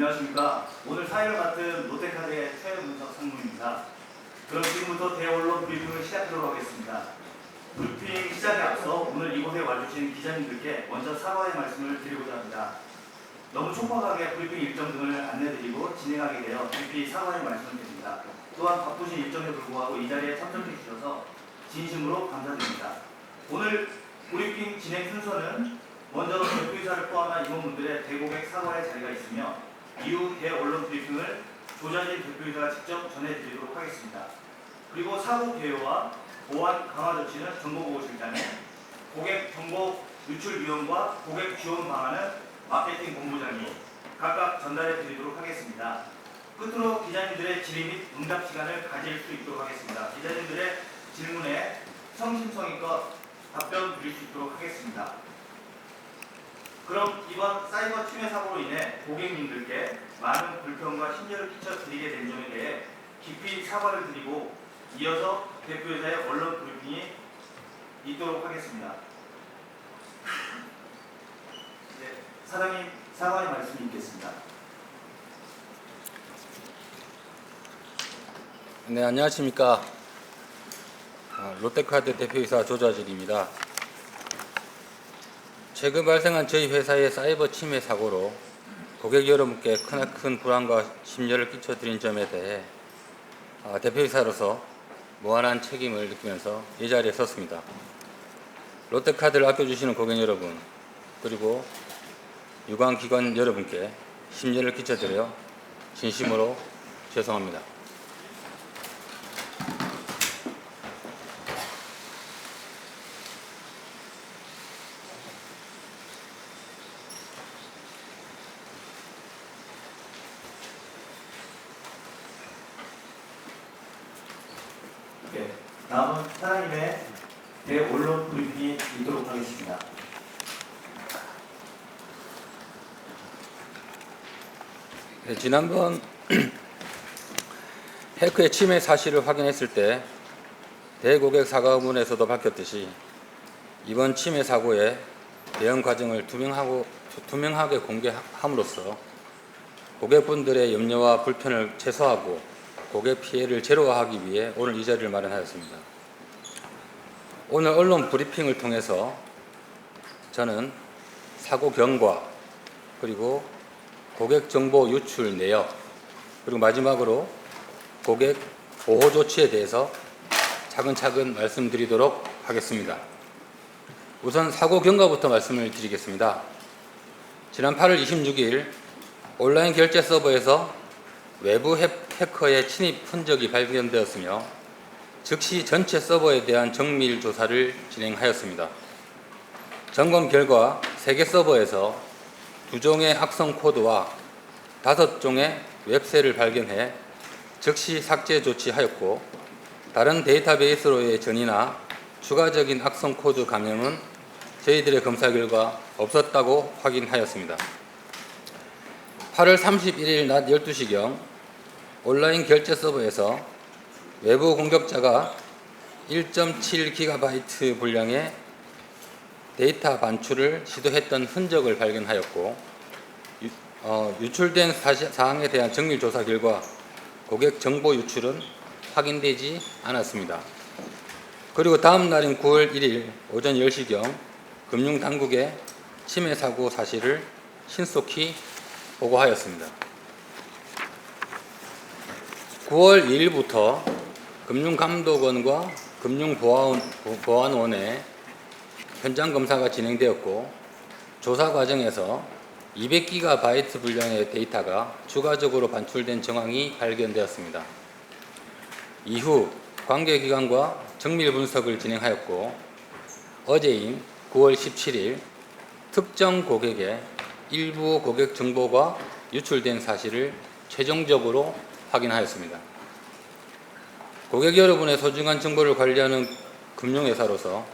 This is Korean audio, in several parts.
안녕하십니까. 오늘 사회를 맡은 롯데카드의 최문석 상무입니다. 그럼 지금부터 대언론 브리핑을 시작하도록 하겠습니다. 브리핑 시작에 앞서 오늘 이곳에 와주신 기자님들께 먼저 사과의 말씀을 드리고자 합니다. 너무 촉박하게 브리핑 일정 등을 안내드리고 진행하게 되어 깊이 사과의 말씀을 드립니다. 또한 바쁘신 일정에 불구하고 이 자리에 참석해 주셔서 진심으로 감사드립니다. 오늘 브리핑 진행 순서는 먼저 대표이사를 포함한 임원분들의 대고객 사과의 자리가 있으며 이후 대언론 브리핑을 조자진 대표이사가 직접 전해드리도록 하겠습니다. 그리고 사고 개요와 보안 강화 조치는 정보보호실장에, 고객 정보 유출위원과 고객 지원 방안은 마케팅 본부장이 각각 전달해 드리도록 하겠습니다. 끝으로 기자님들의 질의 및 응답 시간을 가질 수 있도록 하겠습니다. 기자님들의 질문에 성심성의껏 답변 드릴 수 있도록 하겠습니다. 그럼 이번 사이버 침해 사고로 인해 고객님들께 많은 불편과 심려를 끼쳐드리게 된 점에 대해 깊이 사과를 드리고 이어서 대표이사의 언론 브리핑이 있도록 하겠습니다. 네, 사장님 사과의 말씀이 있겠습니다. 네, 안녕하십니까. 롯데카드 대표이사 조자진입니다. 최근 발생한 저희 회사의 사이버 침해 사고로 고객 여러분께 크나큰 불안과 심려를 끼쳐드린 점에 대해 대표이사로서 무한한 책임을 느끼면서 이 자리에 섰습니다. 롯데카드를 아껴주시는 고객 여러분, 그리고 유관기관 여러분께 심려를 끼쳐드려 진심으로 죄송합니다. 네, 다음은 사장님의 대언론 브리핑이 있도록 하겠습니다. 네, 지난번 해커의 침해 사실을 확인했을 때 대고객 사과 의문에서도 밝혔듯이 이번 침해 사고의 대응 과정을 투명하게 공개함으로써 고객분들의 염려와 불편을 최소화하고 고객 피해를 제로화하기 위해 오늘 이 자리를 마련하였습니다. 오늘 언론 브리핑을 통해서 저는 사고 경과, 그리고 고객 정보 유출 내역, 그리고 마지막으로 고객 보호 조치에 대해서 차근차근 말씀드리도록 하겠습니다. 우선 사고 경과부터 말씀을 드리겠습니다. 지난 8월 26일 온라인 결제 서버에서 외부 해커의 침입 흔적이 발견되었으며 즉시 전체 서버에 대한 정밀 조사를 진행하였습니다. 점검 결과 3개 서버에서 2종의 악성 코드와 5종의 웹셀을 발견해 즉시 삭제 조치하였고, 다른 데이터베이스로의 전이나 추가적인 악성 코드 감염은 저희들의 검사 결과 없었다고 확인하였습니다. 8월 31일 낮 12시경 온라인 결제 서버에서 외부 공격자가 1.7GB 분량의 데이터 반출을 시도했던 흔적을 발견하였고, 유출된 사항에 대한 정밀 조사 결과 고객 정보 유출은 확인되지 않았습니다. 그리고 다음 날인 9월 1일 오전 10시경 금융당국에 침해 사고 사실을 신속히 보고하였습니다. 9월 2일부터 금융감독원과 금융보안원의 현장 검사가 진행되었고, 조사 과정에서 200GB 분량의 데이터가 추가적으로 반출된 정황이 발견되었습니다. 이후 관계기관과 정밀 분석을 진행하였고, 어제인 9월 17일 특정 고객의 일부 고객 정보가 유출된 사실을 최종적으로 확인하였습니다. 고객 여러분의 소중한 정보를 관리하는 금융회사로서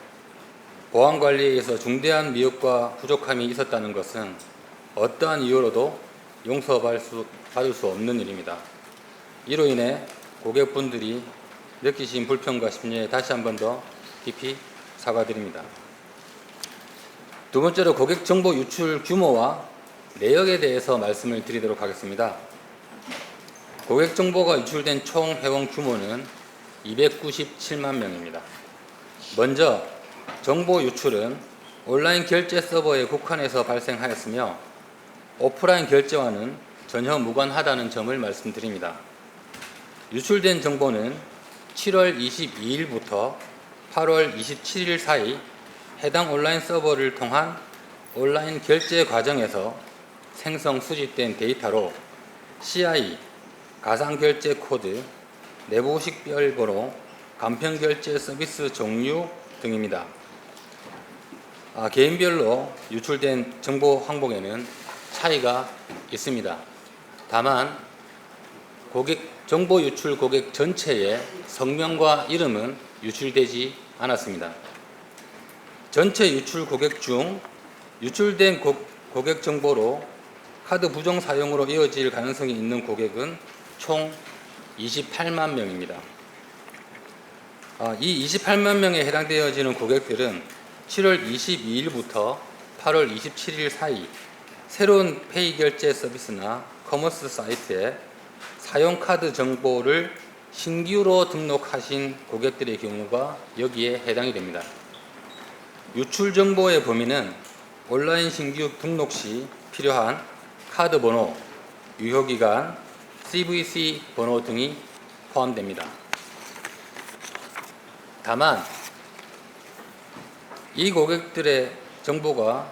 보안 관리에 있어 중대한 미흡과 부족함이 있었다는 것은 어떠한 이유로도 용서받을 수 없는 일입니다. 이로 인해 고객분들이 느끼신 불편과 심려에 다시 한 번 더 깊이 사과드립니다. 두 번째로 고객 정보 유출 규모와 내역에 대해서 말씀을 드리도록 하겠습니다. 고객 정보가 유출된 총 회원 규모는 297만 명입니다. 먼저 정보 유출은 온라인 결제 서버에 국한해서 발생하였으며 오프라인 결제와는 전혀 무관하다는 점을 말씀드립니다. 유출된 정보는 7월 22일부터 8월 27일 사이 해당 온라인 서버를 통한 온라인 결제 과정에서 생성 수집된 데이터로 CI, 가상결제 코드, 내부 식별번호, 간편결제 서비스 종류 등입니다. 개인별로 유출된 정보 항목에는 차이가 있습니다. 다만 정보 유출 고객 전체의 성명과 이름은 유출되지 않았습니다. 전체 유출 고객 중 유출된 고객 정보로 카드 부정 사용으로 이어질 가능성이 있는 고객은 총 28만 명입니다. 이 28만 명에 해당되어지는 고객들은 7월 22일부터 8월 27일 사이 새로운 페이 결제 서비스나 커머스 사이트에 사용카드 정보를 신규로 등록하신 고객들의 경우가 여기에 해당이 됩니다. 유출 정보의 범위는 온라인 신규 등록 시 필요한 카드 번호, 유효기간, CVC 번호 등이 포함됩니다. 다만 이 고객들의 정보가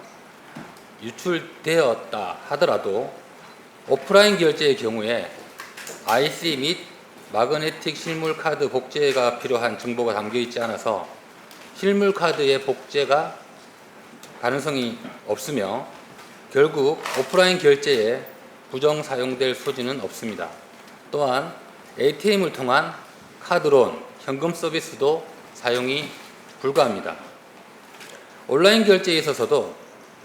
유출되었다 하더라도 오프라인 결제의 경우에 IC 및 마그네틱 실물 카드 복제가 필요한 정보가 담겨 있지 않아서 실물 카드의 복제가 가능성이 없으며 결국 오프라인 결제에 부정 사용될 소지는 없습니다. 또한 ATM을 통한 카드론, 현금 서비스도 사용이 불가합니다. 온라인 결제에 있어서도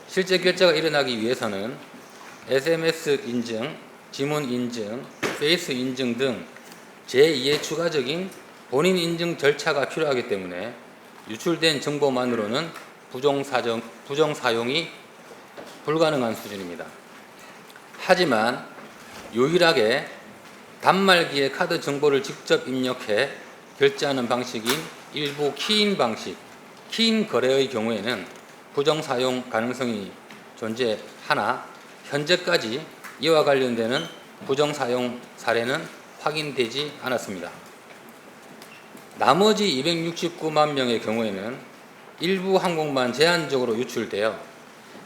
실제 결제가 일어나기 위해서는 SMS 인증, 지문 인증, 페이스 인증 등 제2의 추가적인 본인 인증 절차가 필요하기 때문에 유출된 정보만으로는 부정 사용이 불가능한 수준입니다. 하지만 유일하게 단말기에 카드 정보를 직접 입력해 결제하는 방식인 일부 키인 방식, 키인 거래의 경우에는 부정 사용 가능성이 존재하나 현재까지 이와 관련되는 부정 사용 사례는 확인되지 않았습니다. 나머지 269만 명의 경우에는 일부 항목만 제한적으로 유출되어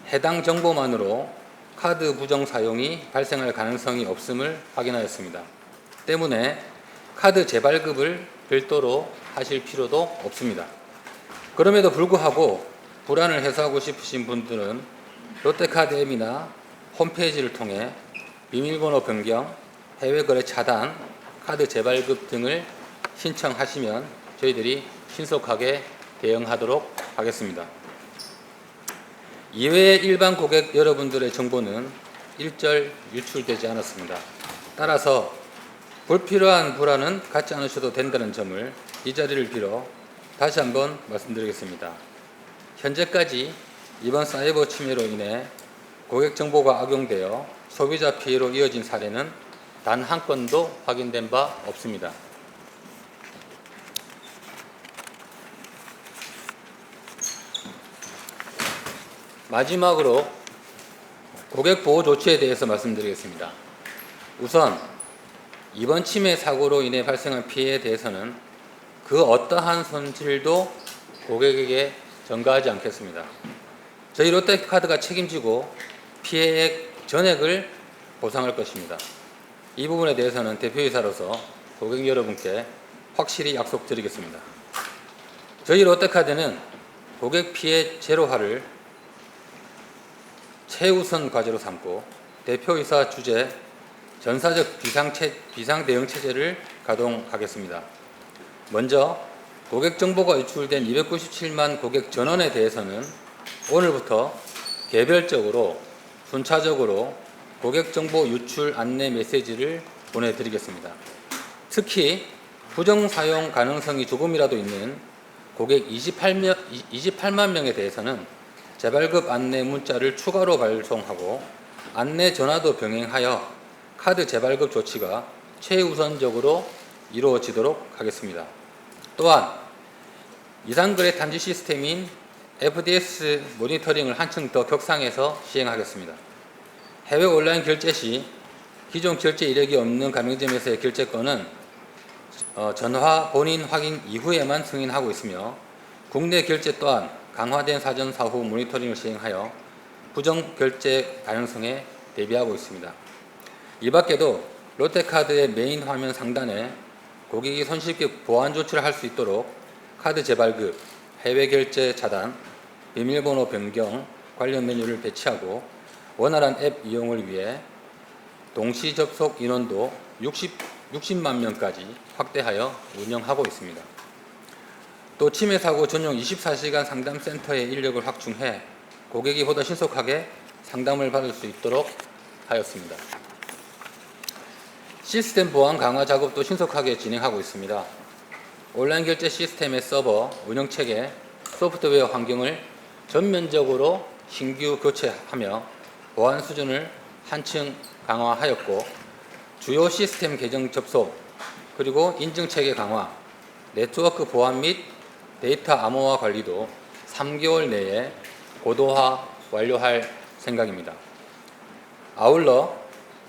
해당 정보만으로 카드 부정 사용이 발생할 가능성이 없음을 확인하였습니다. 때문에 카드 재발급을 별도로 하실 필요도 없습니다. 그럼에도 불구하고 불안을 해소하고 싶으신 분들은 롯데카드 앱이나 홈페이지를 통해 비밀번호 변경, 해외거래 차단, 카드 재발급 등을 신청하시면 저희들이 신속하게 대응하도록 하겠습니다. 이외의 일반 고객 여러분들의 정보는 일절 유출되지 않았습니다. 따라서 불필요한 불안은 갖지 않으셔도 된다는 점을 이 자리를 빌어 다시 한번 말씀드리겠습니다. 현재까지 이번 사이버 침해로 인해 고객 정보가 악용되어 소비자 피해로 이어진 사례는 단 한 건도 확인된 바 없습니다. 마지막으로 고객 보호 조치에 대해서 말씀드리겠습니다. 우선 이번 침해 사고로 인해 발생한 피해에 대해서는 그 어떠한 손실도 고객에게 전가하지 않겠습니다. 저희 롯데카드가 책임지고 피해액 전액을 보상할 것입니다. 이 부분에 대해서는 대표이사로서 고객 여러분께 확실히 약속드리겠습니다. 저희 롯데카드는 고객 피해 제로화를 최우선 과제로 삼고 대표이사 주재 전사적 비상 대응 체제를 가동하겠습니다. 먼저 고객 정보가 유출된 297만 고객 전원에 대해서는 오늘부터 개별적으로 순차적으로 고객 정보 유출 안내 메시지를 보내드리겠습니다. 특히 부정 사용 가능성이 조금이라도 있는 고객 28만 명에 대해서는 재발급 안내 문자를 추가로 발송하고 안내 전화도 병행하여 카드 재발급 조치가 최우선적으로 이루어지도록 하겠습니다. 또한 이상거래 탐지 시스템인 FDS 모니터링을 한층 더 격상해서 시행하겠습니다. 해외 온라인 결제 시 기존 결제 이력이 없는 가맹점에서의 결제권은 전화 본인 확인 이후에만 승인하고 있으며, 국내 결제 또한 강화된 사전 사후 모니터링을 시행하여 부정 결제 가능성에 대비하고 있습니다. 이 밖에도 롯데카드의 메인 화면 상단에 고객이 손쉽게 보안 조치를 할 수 있도록 카드 재발급, 해외 결제 차단, 비밀번호 변경 관련 메뉴를 배치하고 원활한 앱 이용을 위해 동시 접속 인원도 60만 명까지 확대하여 운영하고 있습니다. 또 치매 사고 전용 24시간 상담센터의 인력을 확충해 고객이 보다 신속하게 상담을 받을 수 있도록 하였습니다. 시스템 보안 강화 작업도 신속하게 진행하고 있습니다. 온라인 결제 시스템의 서버, 운영체계, 소프트웨어 환경을 전면적으로 신규 교체하며 보안 수준을 한층 강화하였고, 주요 시스템 계정 접속, 그리고 인증체계 강화, 네트워크 보안 및 데이터 암호화 관리도 3개월 내에 고도화 완료할 생각입니다. 아울러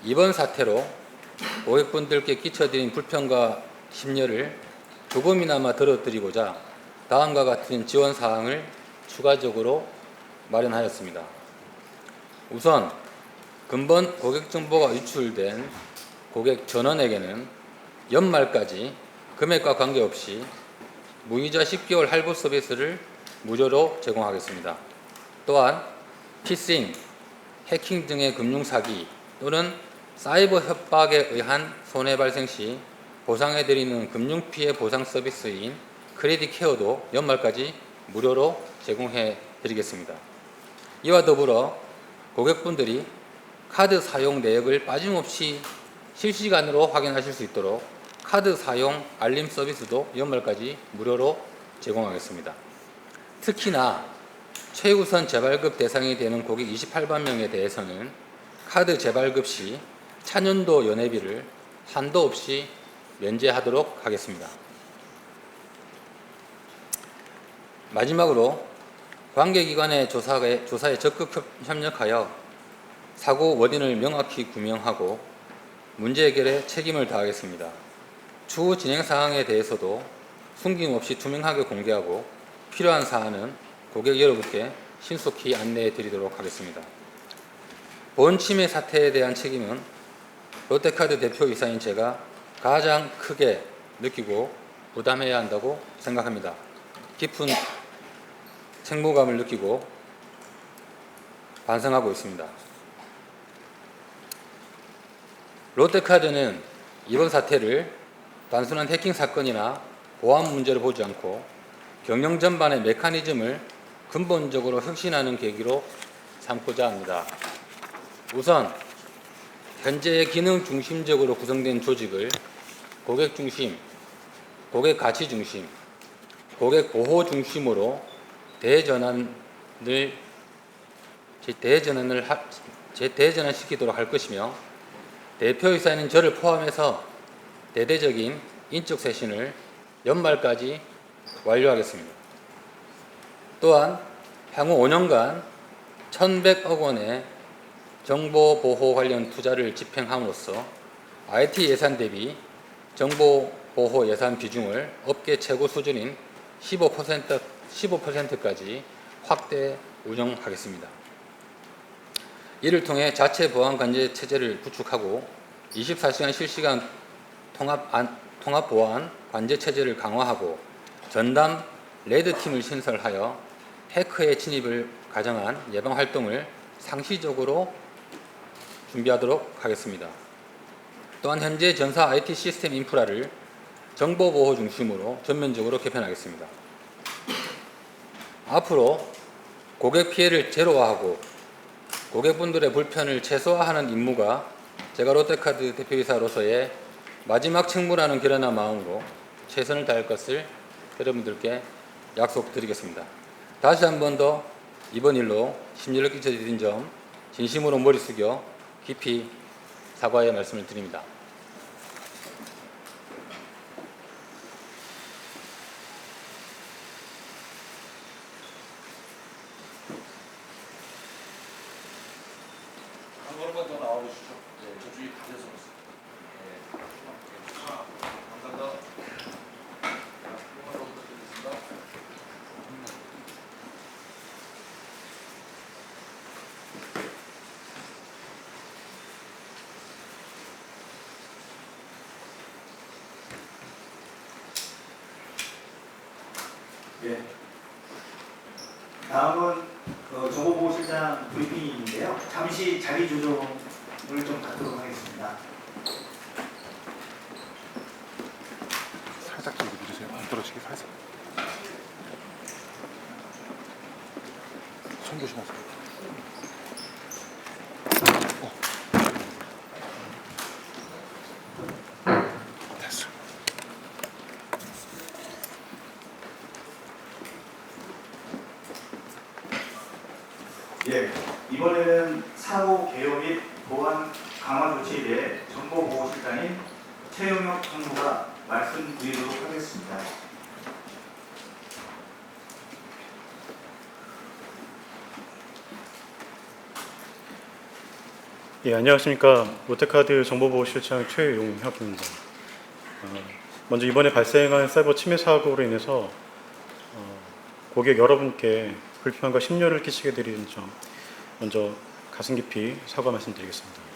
이번 사태로 고객분들께 끼쳐드린 불편과 심려를 조금이나마 덜어드리고자 다음과 같은 지원 사항을 추가적으로 마련하였습니다. 우선 근본 고객 정보가 유출된 고객 전원에게는 연말까지 금액과 관계없이 무이자 10개월 할부 서비스를 무료로 제공하겠습니다. 또한 피싱, 해킹 등의 금융사기 또는 사이버 협박에 의한 손해 발생 시 보상해드리는 금융피해 보상 서비스인 크레딧 케어도 연말까지 무료로 제공해 드리겠습니다. 이와 더불어 고객분들이 카드 사용 내역을 빠짐없이 실시간으로 확인하실 수 있도록 카드 사용 알림 서비스도 연말까지 무료로 제공하겠습니다. 특히나 최우선 재발급 대상이 되는 고객 28만 명에 대해서는 카드 재발급 시 차년도 연회비를 한도 없이 면제하도록 하겠습니다. 마지막으로 관계기관의 조사에 적극 협력하여 사고 원인을 명확히 규명하고 문제 해결에 책임을 다하겠습니다. 추후 진행 사항에 대해서도 숨김없이 투명하게 공개하고 필요한 사안은 고객 여러분께 신속히 안내해 드리도록 하겠습니다. 본 치매 사태에 대한 책임은 롯데카드 대표이사인 제가 가장 크게 느끼고 부담해야 한다고 생각합니다. 깊은 책무감을 느끼고 반성하고 있습니다. 롯데카드는 이번 사태를 단순한 해킹 사건이나 보안 문제로 보지 않고 경영 전반의 메커니즘을 근본적으로 혁신하는 계기로 삼고자 합니다. 우선 현재의 기능 중심적으로 구성된 조직을 고객 중심, 고객 가치 중심, 고객 보호 중심으로 대전환시키도록 할 것이며, 대표이사인 저를 포함해서 대대적인 인적 쇄신을 연말까지 완료하겠습니다. 또한 향후 5년간 1,100억 원의 정보보호 관련 투자를 집행함으로써 IT 예산 대비 정보보호 예산 비중을 업계 최고 수준인 15%까지 확대 운영하겠습니다. 이를 통해 자체 보안 관제 체제를 구축하고 24시간 실시간 통합 보안 관제 체제를 강화하고 전담 레드팀을 신설하여 해커의 진입을 가정한 예방 활동을 상시적으로 준비하도록 하겠습니다. 또한 현재 전사 IT 시스템 인프라를 정보보호 중심으로 전면적으로 개편하겠습니다. 앞으로 고객 피해를 제로화하고 고객분들의 불편을 최소화하는 임무가 제가 롯데카드 대표이사로서의 마지막 책무라는 결연한 마음으로 최선을 다할 것을 여러분들께 약속드리겠습니다. 다시 한 번 더 이번 일로 심려를 끼쳐드린 점 진심으로 머리 숙여 깊이 사과의 말씀을 드립니다. 한 걸음만 더 나와주시죠. 네, 저쪽이 가려서 그렇습니다. 네. 감사합니다. 조금만 더 부탁드리겠습니다. 예. 다음은 정보보호실장 브리핑인데요. 잠시 자리 조정을 좀 갖도록 하겠습니다. 살짝 좀 밀으세요. 안 떨어지게 살짝. 손 조심하세요. 됐어. 예, 이번에는 사고 개요 및 보안 강화 조치에 대해 정보보호실장인 최용혁 상무가 말씀드리도록 하겠습니다. 예, 안녕하십니까. 롯데카드 정보보호실장 최용혁입니다. 먼저 이번에 발생한 사이버 침해 사고로 인해서 고객 여러분께 불편과 심려를 끼치게 드리는 점 먼저 가슴 깊이 사과 말씀드리겠습니다.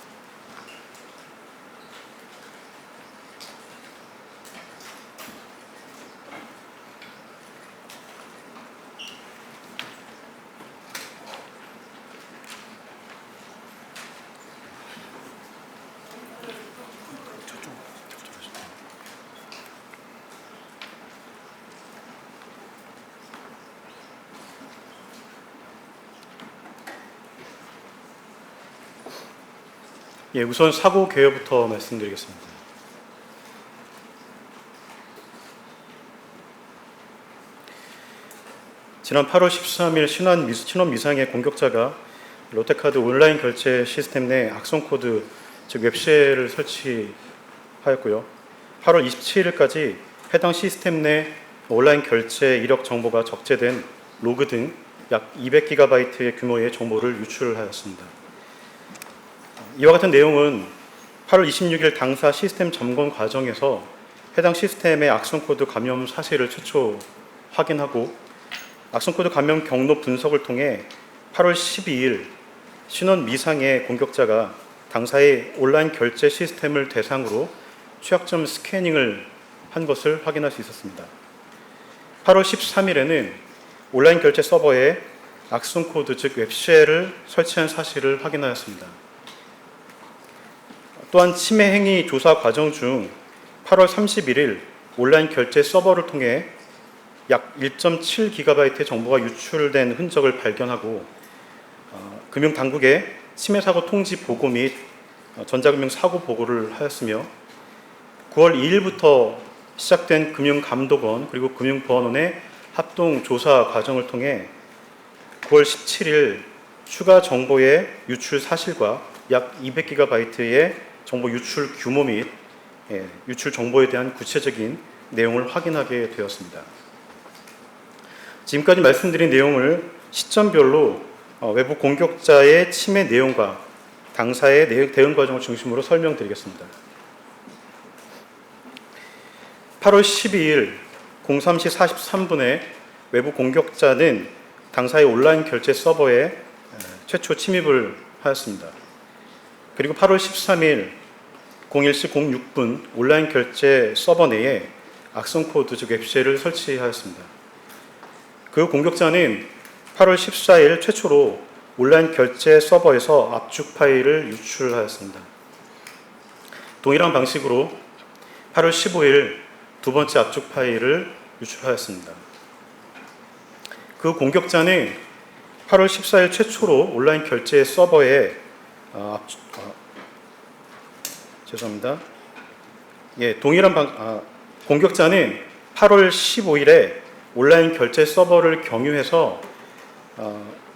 예, 우선 사고 개요부터 말씀드리겠습니다. 지난 8월 13일 신원 미상의 공격자가 롯데카드 온라인 결제 시스템 내 악성 코드, 즉 웹쉘을 설치하였고요. 8월 27일까지 해당 시스템 내 온라인 결제 이력 정보가 적재된 로그 등 약 200GB의 규모의 정보를 유출하였습니다. 이와 같은 내용은 8월 26일 당사 시스템 점검 과정에서 해당 시스템의 악성코드 감염 사실을 최초 확인하고 악성코드 감염 경로 분석을 통해 8월 12일 신원 미상의 공격자가 당사의 온라인 결제 시스템을 대상으로 취약점 스캐닝을 한 것을 확인할 수 있었습니다. 8월 13일에는 온라인 결제 서버에 악성코드 즉 웹쉘을 설치한 사실을 확인하였습니다. 또한 침해 행위 조사 과정 중 8월 31일 온라인 결제 서버를 통해 약 1.7GB의 정보가 유출된 흔적을 발견하고 금융당국에 침해 사고 통지 보고 및 전자금융 사고 보고를 하였으며 9월 2일부터 시작된 금융감독원 그리고 금융보안원의 합동 조사 과정을 통해 9월 17일 추가 정보의 유출 사실과 약 200GB의 정보 유출 규모 및 유출 정보에 대한 구체적인 내용을 확인하게 되었습니다. 지금까지 말씀드린 내용을 시점별로 외부 공격자의 침해 내용과 당사의 대응 과정을 중심으로 설명드리겠습니다. 8월 12일 03시 43분에 외부 공격자는 당사의 온라인 결제 서버에 최초 침입을 하였습니다. 그리고 8월 13일 01시 06분 온라인 결제 서버 내에 악성코드 즉 웹쉘을 설치하였습니다. 그 공격자는 8월 14일 최초로 온라인 결제 서버에서 압축 파일을 유출하였습니다. 동일한 방식으로 8월 15일 두 번째 압축 파일을 유출하였습니다. 그 공격자는 8월 14일 최초로 온라인 결제 서버에 공격자는 8월 15일에 온라인 결제 서버를 경유해서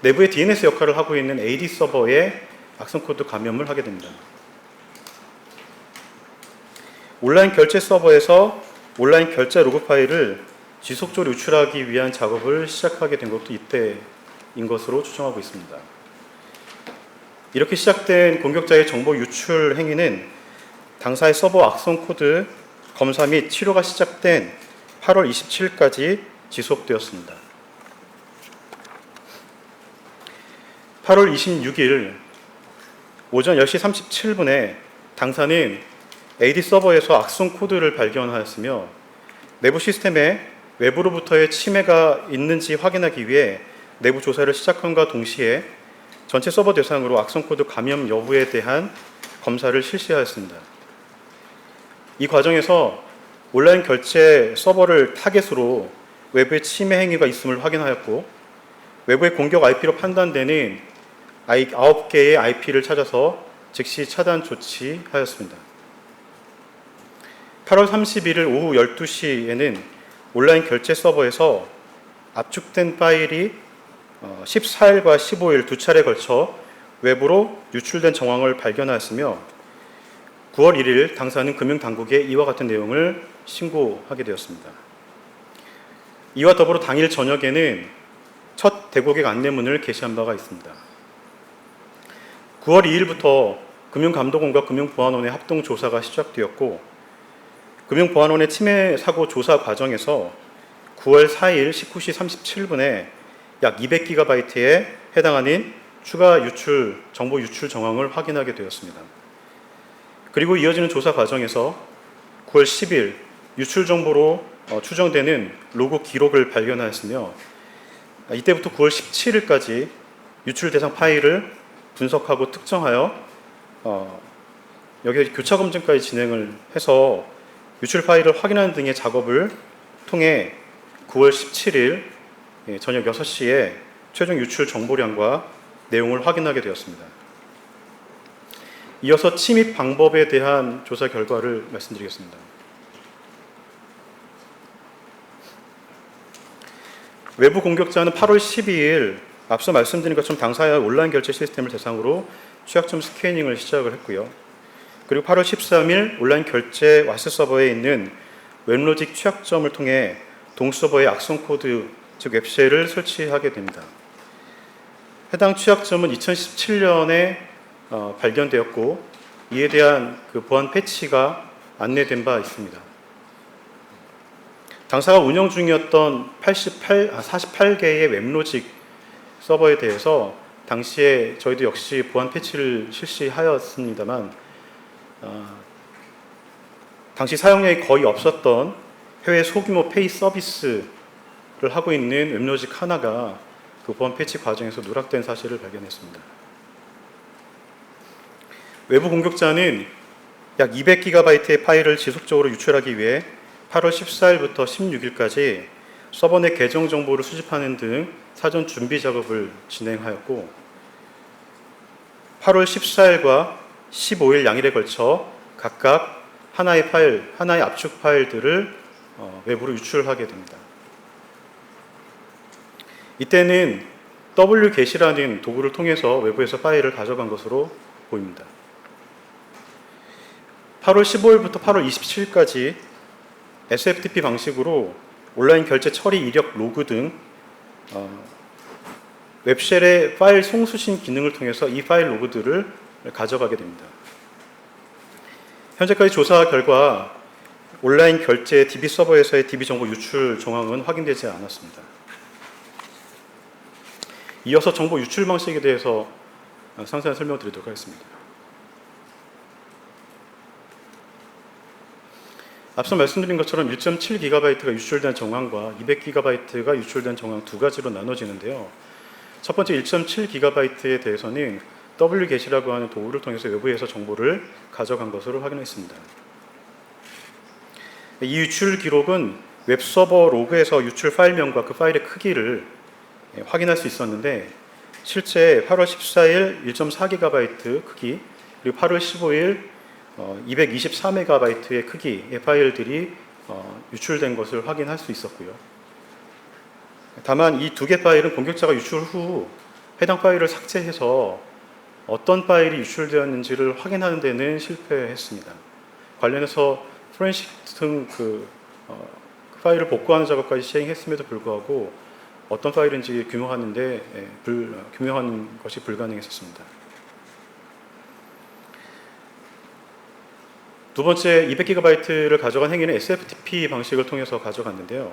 내부의 DNS 역할을 하고 있는 AD 서버에 악성 코드 감염을 하게 됩니다. 온라인 결제 서버에서 온라인 결제 로그 파일을 지속적으로 유출하기 위한 작업을 시작하게 된 것도 이때인 것으로 추정하고 있습니다. 이렇게 시작된 공격자의 정보 유출 행위는 당사의 서버 악성 코드 검사 및 치료가 시작된 8월 27일까지 지속되었습니다. 8월 26일 오전 10시 37분에 당사는 AD 서버에서 악성 코드를 발견하였으며 내부 시스템에 외부로부터의 침해가 있는지 확인하기 위해 내부 조사를 시작함과 동시에 전체 서버 대상으로 악성 코드 감염 여부에 대한 검사를 실시하였습니다. 이 과정에서 온라인 결제 서버를 타겟으로 외부의 침해 행위가 있음을 확인하였고 외부의 공격 IP로 판단되는 9개의 IP를 찾아서 즉시 차단 조치하였습니다. 8월 31일 오후 12시에는 온라인 결제 서버에서 압축된 파일이 14일과 15일 두 차례에 걸쳐 외부로 유출된 정황을 발견하였으며 9월 1일 당사는 금융당국에 이와 같은 내용을 신고하게 되었습니다. 이와 더불어 당일 저녁에는 첫 대고객 안내문을 게시한 바가 있습니다. 9월 2일부터 금융감독원과 금융보안원의 합동조사가 시작되었고 금융보안원의 침해 사고 조사 과정에서 9월 4일 19시 37분에 약 200GB에 해당하는 추가 유출, 정보 유출 정황을 확인하게 되었습니다. 그리고 이어지는 조사 과정에서 9월 10일 유출 정보로 추정되는 로그 기록을 발견하였으며 이때부터 9월 17일까지 유출 대상 파일을 분석하고 특정하여 여기에 교차 검증까지 진행을 해서 유출 파일을 확인하는 등의 작업을 통해 9월 17일 저녁 6시에 최종 유출 정보량과 내용을 확인하게 되었습니다. 이어서 침입 방법에 대한 조사 결과를 말씀드리겠습니다. 외부 공격자는 8월 12일 앞서 말씀드린 것처럼 당사의 온라인 결제 시스템을 대상으로 취약점 스캐닝을 시작을 했고요. 그리고 8월 13일 온라인 결제 와스 서버에 있는 웹로직 취약점을 통해 동서버의 악성 코드, 즉 웹쉘을 설치하게 됩니다. 해당 취약점은 2017년에 발견되었고 이에 대한 그 보안 패치가 안내된 바 있습니다. 당사가 운영 중이었던 48개의 웹로직 서버에 대해서 당시에 저희도 역시 보안 패치를 실시하였습니다만 당시 사용량이 거의 없었던 해외 소규모 페이 서비스를 하고 있는 웹로직 하나가 그 보안 패치 과정에서 누락된 사실을 발견했습니다. 외부 공격자는 약 200GB의 파일을 지속적으로 유출하기 위해 8월 14일부터 16일까지 서버 내 계정 정보를 수집하는 등 사전 준비 작업을 진행하였고 8월 14일과 15일 양일에 걸쳐 각각 하나의 파일, 하나의 압축 파일들을 외부로 유출하게 됩니다. 이때는 wget이라는 도구를 통해서 외부에서 파일을 가져간 것으로 보입니다. 8월 15일부터 8월 27일까지 SFTP 방식으로 온라인 결제 처리 이력 로그 등 웹쉘의 파일 송수신 기능을 통해서 이 파일 로그들을 가져가게 됩니다. 현재까지 조사 결과 온라인 결제 DB 서버에서의 DB 정보 유출 정황은 확인되지 않았습니다. 이어서 정보 유출 방식에 대해서 상세한 설명을 드리도록 하겠습니다. 앞서 말씀드린 것처럼 1.7GB가 유출된 정황과 200GB가 유출된 정황 두 가지로 나눠지는데요. 첫 번째 1.7GB에 대해서는 wget이라고 하는 도구를 통해서 외부에서 정보를 가져간 것으로 확인했습니다. 이 유출 기록은 웹서버 로그에서 유출 파일명과 그 파일의 크기를 확인할 수 있었는데 실제 8월 14일 1.4GB 크기 그리고 8월 15일 224MB의 크기의 파일들이 유출된 것을 확인할 수 있었고요. 다만 이 두 개 파일은 공격자가 유출 후 해당 파일을 삭제해서 어떤 파일이 유출되었는지를 확인하는 데는 실패했습니다. 관련해서 포렌식 등 파일을 복구하는 작업까지 시행했음에도 불구하고 어떤 파일인지 규명하는 것이 불가능했었습니다. 두 번째, 200GB를 가져간 행위는 SFTP 방식을 통해서 가져갔는데요.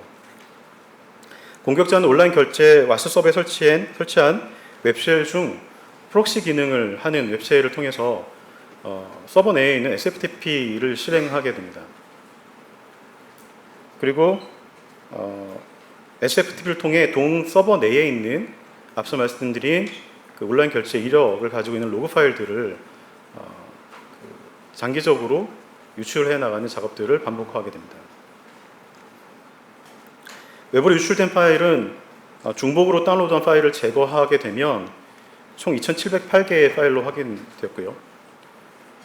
공격자는 온라인 결제 와스 서버에 설치한 웹쉘 중 프록시 기능을 하는 웹쉘을 통해서 서버 내에 있는 SFTP를 실행하게 됩니다. 그리고 SFTP를 통해 동 서버 내에 있는 앞서 말씀드린 그 온라인 결제 이력을 가지고 있는 로그 파일들을 장기적으로 유출해 나가는 작업들을 반복하게 됩니다. 외부로 유출된 파일은 중복으로 다운로드한 파일을 제거하게 되면 총 2708개의 파일로 확인되었고요.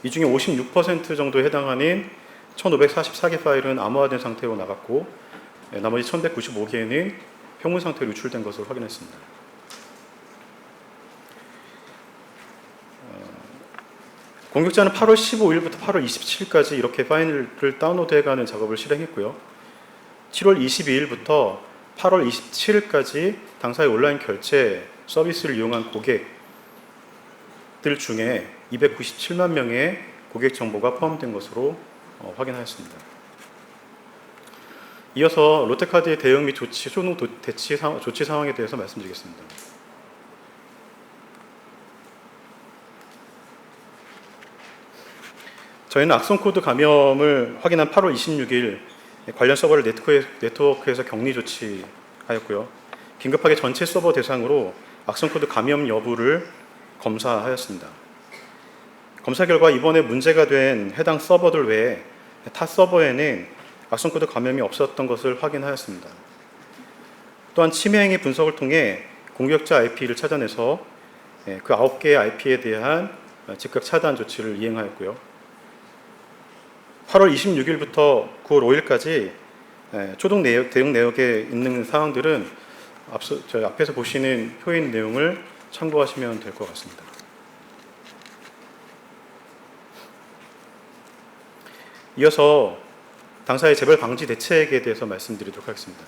이 중에 56% 정도에 해당하는 1544개 파일은 암호화된 상태로 나갔고 나머지 1195개는 평문 상태로 유출된 것을 확인했습니다. 공격자는 8월 15일부터 8월 27일까지 이렇게 파일을 다운로드해가는 작업을 실행했고요. 7월 22일부터 8월 27일까지 당사의 온라인 결제 서비스를 이용한 고객들 중에 297만 명의 고객 정보가 포함된 것으로 확인하였습니다. 이어서 롯데카드의 대응 및 초동 조치 상황에 대해서 말씀드리겠습니다. 저희는 악성 코드 감염을 확인한 8월 26일 관련 서버를 네트워크에서 격리 조치하였고요. 긴급하게 전체 서버 대상으로 악성 코드 감염 여부를 검사하였습니다. 검사 결과 이번에 문제가 된 해당 서버들 외에 타 서버에는 악성 코드 감염이 없었던 것을 확인하였습니다. 또한 침해 행위 분석을 통해 공격자 IP를 찾아내서 그 9개의 IP에 대한 즉각 차단 조치를 이행하였고요. 8월 26일부터 9월 5일까지 초동 대응 내역에 있는 사항들은 저희 앞에서 보시는 표에 있는 내용을 참고하시면 될 것 같습니다. 이어서 당사의 재발 방지 대책에 대해서 말씀드리도록 하겠습니다.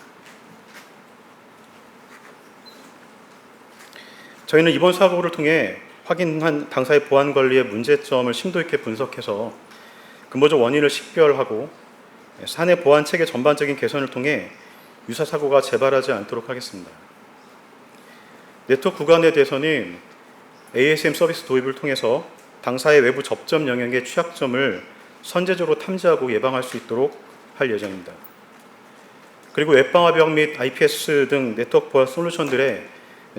저희는 이번 사고를 통해 확인한 당사의 보안 관리의 문제점을 심도 있게 분석해서 근본적 원인을 식별하고 사내 보안 체계 전반적인 개선을 통해 유사 사고가 재발하지 않도록 하겠습니다. 네트워크 구간에 대해서는 ASM 서비스 도입을 통해서 당사의 외부 접점 영역의 취약점을 선제적으로 탐지하고 예방할 수 있도록 할 예정입니다. 그리고 웹방화벽 및 IPS 등 네트워크 보안 솔루션들의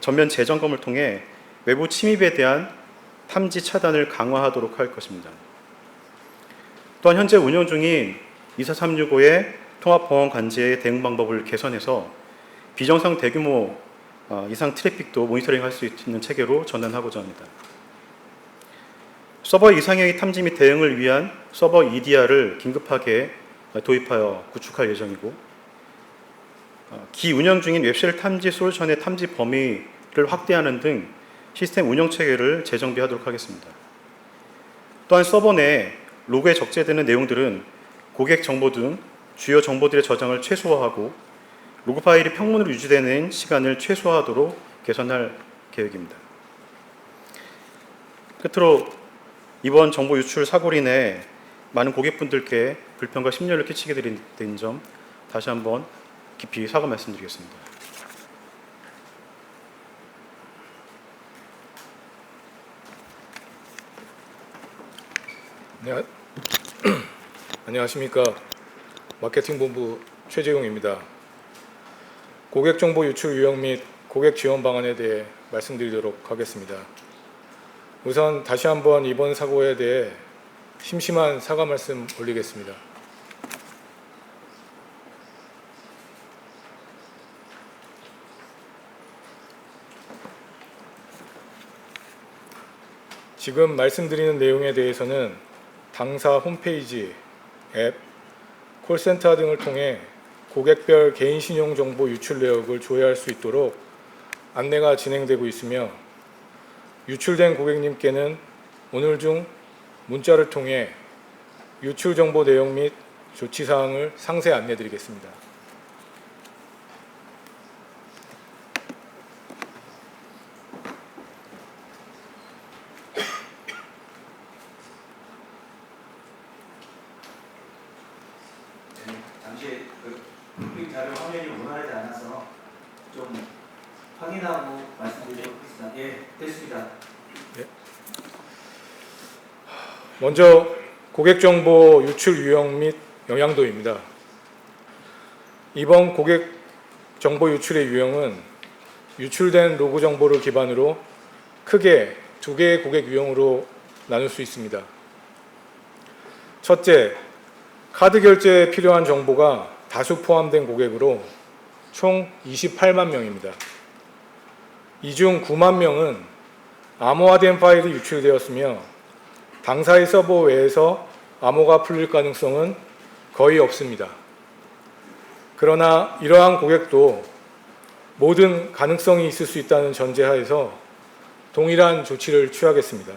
전면 재점검을 통해 외부 침입에 대한 탐지 차단을 강화하도록 할 것입니다. 또한 현재 운영 중인 24365의 통합보안 관제의 대응 방법을 개선해서 비정상 대규모 이상 트래픽도 모니터링할 수 있는 체계로 전환하고자 합니다. 서버 이상형의 탐지 및 대응을 위한 서버 EDR을 긴급하게 도입하여 구축할 예정이고 기운영 중인 웹쉘 탐지 솔루션의 탐지 범위를 확대하는 등 시스템 운영 체계를 재정비하도록 하겠습니다. 또한 서버 내 로그에 적재되는 내용들은 고객 정보 등 주요 정보들의 저장을 최소화하고 로그 파일이 평문으로 유지되는 시간을 최소화하도록 개선할 계획입니다. 끝으로 이번 정보 유출 사고로 인해 많은 고객분들께 불편과 심려를 끼치게 된 점 다시 한번 깊이 사과 말씀드리겠습니다. 네, 안녕하십니까. 마케팅본부 최재용입니다. 고객정보 유출 유형 및 고객 지원 방안에 대해 말씀드리도록 하겠습니다. 우선 다시 한번 이번 사고에 대해 심심한 사과 말씀 올리겠습니다. 지금 말씀드리는 내용에 대해서는 당사 홈페이지, 앱, 콜센터 등을 통해 고객별 개인신용정보 유출 내역을 조회할 수 있도록 안내가 진행되고 있으며 유출된 고객님께는 오늘 중 문자를 통해 유출 정보 내용 및 조치 사항을 상세 안내 드리겠습니다. 네, 잠시 브리핑 자료 화면이 원활하지 않아서 좀 확인하고 말씀드리도록 하겠습니다. 예, 됐습니다. 먼저 고객 정보 유출 유형 및 영향도입니다. 이번 고객 정보 유출의 유형은 유출된 로그 정보를 기반으로 크게 두 개의 고객 유형으로 나눌 수 있습니다. 첫째, 카드 결제에 필요한 정보가 다수 포함된 고객으로 총 28만 명입니다. 이 중 9만 명은 암호화된 파일이 유출되었으며 당사의 서버 외에서 암호가 풀릴 가능성은 거의 없습니다. 그러나 이러한 고객도 모든 가능성이 있을 수 있다는 전제하에서 동일한 조치를 취하겠습니다.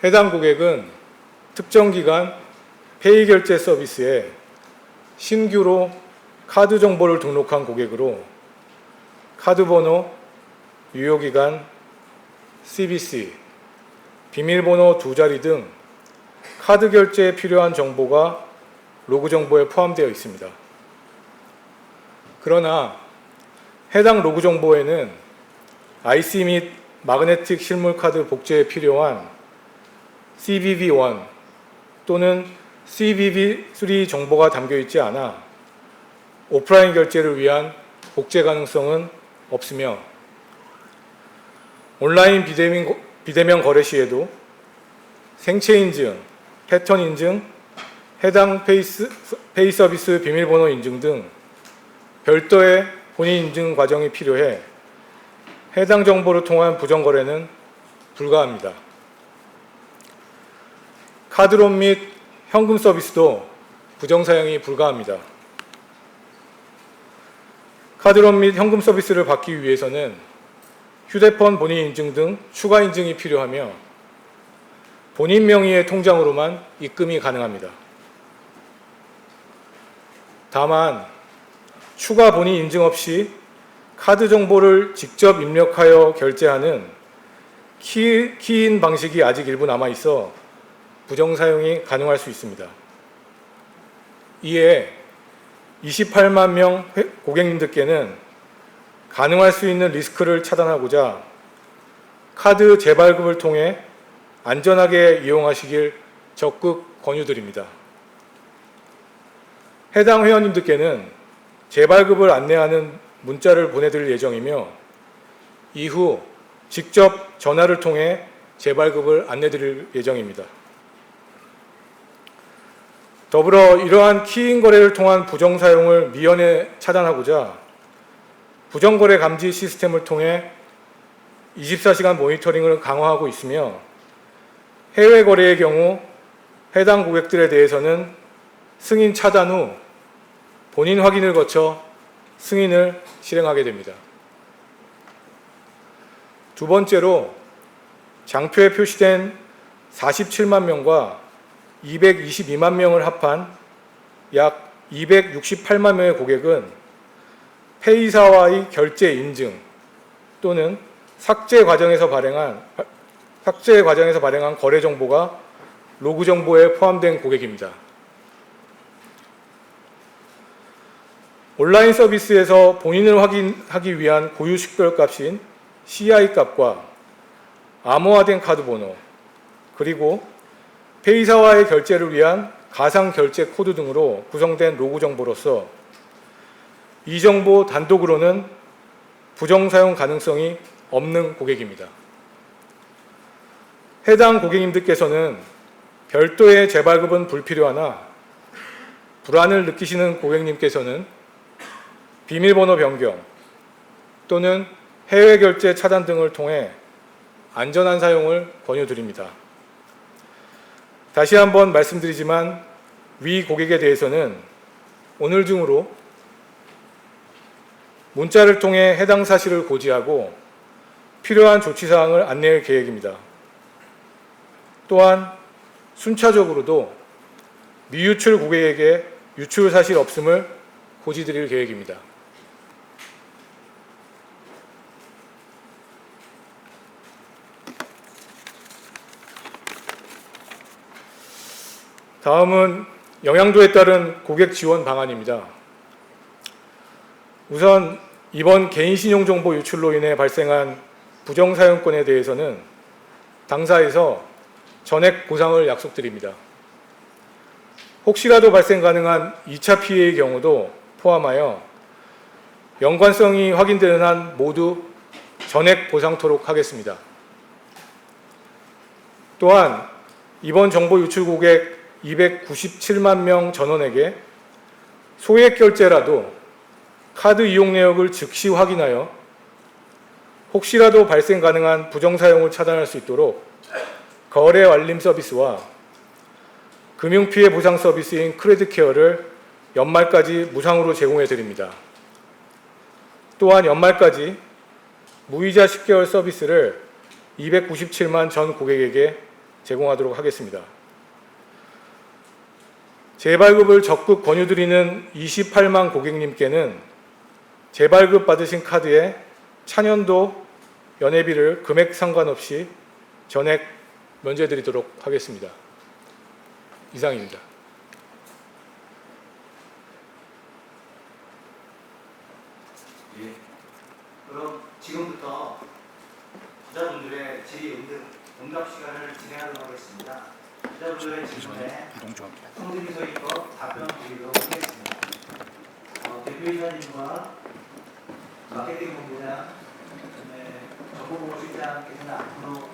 해당 고객은 특정 기간 페이 결제 서비스에 신규로 카드 정보를 등록한 고객으로 카드 번호, 유효기간, CVC, 비밀번호 2자리 등 카드 결제에 필요한 정보가 로그 정보에 포함되어 있습니다. 그러나 해당 로그 정보에는 IC 및 마그네틱 실물 카드 복제에 필요한 CVV1 또는 CVV3 정보가 담겨 있지 않아 오프라인 결제를 위한 복제 가능성은 없으며 온라인 비대면 거래 시에도 생체 인증, 패턴 인증, 해당 페이 서비스 비밀번호 인증 등 별도의 본인 인증 과정이 필요해 해당 정보를 통한 부정 거래는 불가합니다. 카드론 및 현금 서비스도 부정 사용이 불가합니다. 카드론 및 현금 서비스를 받기 위해서는 휴대폰 본인 인증 등 추가 인증이 필요하며 본인 명의의 통장으로만 입금이 가능합니다. 다만 추가 본인 인증 없이 카드 정보를 직접 입력하여 결제하는 키인 방식이 아직 일부 남아 있어 부정 사용이 가능할 수 있습니다. 이에 28만 명 고객님들께는 가능할 수 있는 리스크를 차단하고자 카드 재발급을 통해 안전하게 이용하시길 적극 권유드립니다. 해당 회원님들께는 재발급을 안내하는 문자를 보내드릴 예정이며 이후 직접 전화를 통해 재발급을 안내드릴 예정입니다. 더불어 이러한 키인 거래를 통한 부정 사용을 미연에 차단하고자 부정거래 감지 시스템을 통해 24시간 모니터링을 강화하고 있으며 해외 거래의 경우 해당 고객들에 대해서는 승인 차단 후 본인 확인을 거쳐 승인을 실행하게 됩니다. 두 번째로 장표에 표시된 47만 명과 222만 명을 합한 약 268만 명의 고객은 페이사와의 결제 인증 또는 삭제 과정에서 발행한 거래 정보가 로그 정보에 포함된 고객입니다. 온라인 서비스에서 본인을 확인하기 위한 고유 식별값인 CI 값과 암호화된 카드 번호 그리고 페이사와의 결제를 위한 가상 결제 코드 등으로 구성된 로그 정보로서 이 정보 단독으로는 부정 사용 가능성이 없는 고객입니다. 해당 고객님들께서는 별도의 재발급은 불필요하나 불안을 느끼시는 고객님께서는 비밀번호 변경 또는 해외 결제 차단 등을 통해 안전한 사용을 권유드립니다. 다시 한번 말씀드리지만 위 고객에 대해서는 오늘 중으로 문자를 통해 해당 사실을 고지하고 필요한 조치사항을 안내할 계획입니다. 또한 순차적으로도 미유출 고객에게 유출 사실 없음을 고지드릴 계획입니다. 다음은 영양도에 따른 고객 지원 방안입니다. 우선 이번 개인신용정보 유출로 인해 발생한 부정사용권에 대해서는 당사에서 전액 보상을 약속드립니다. 혹시라도 발생 가능한 2차 피해의 경우도 포함하여 연관성이 확인되는 한 모두 전액 보상토록 하겠습니다. 또한 이번 정보 유출 고객 297만 명 전원에게 소액 결제라도 카드 이용 내역을 즉시 확인하여 혹시라도 발생 가능한 부정사용을 차단할 수 있도록 거래 알림 서비스와 금융피해 보상 서비스인 크레딧 케어를 연말까지 무상으로 제공해 드립니다. 또한 연말까지 무이자 10개월 서비스를 297만 전 고객에게 제공하도록 하겠습니다. 재발급을 적극 권유드리는 28만 고객님께는 재발급 받으신 카드에 차년도 연회비를 금액 상관없이 전액 면제드리도록 하겠습니다. 이상입니다. 예. 그럼 지금부터 기자분들의 응답 시간을 진행하도록 하겠습니다. 기자분들의 질문에 성질비서인법 답변 드리도록 하겠습니다. 대표이사님과 마케팅 본부장, 정보보호실장께서는 앞으로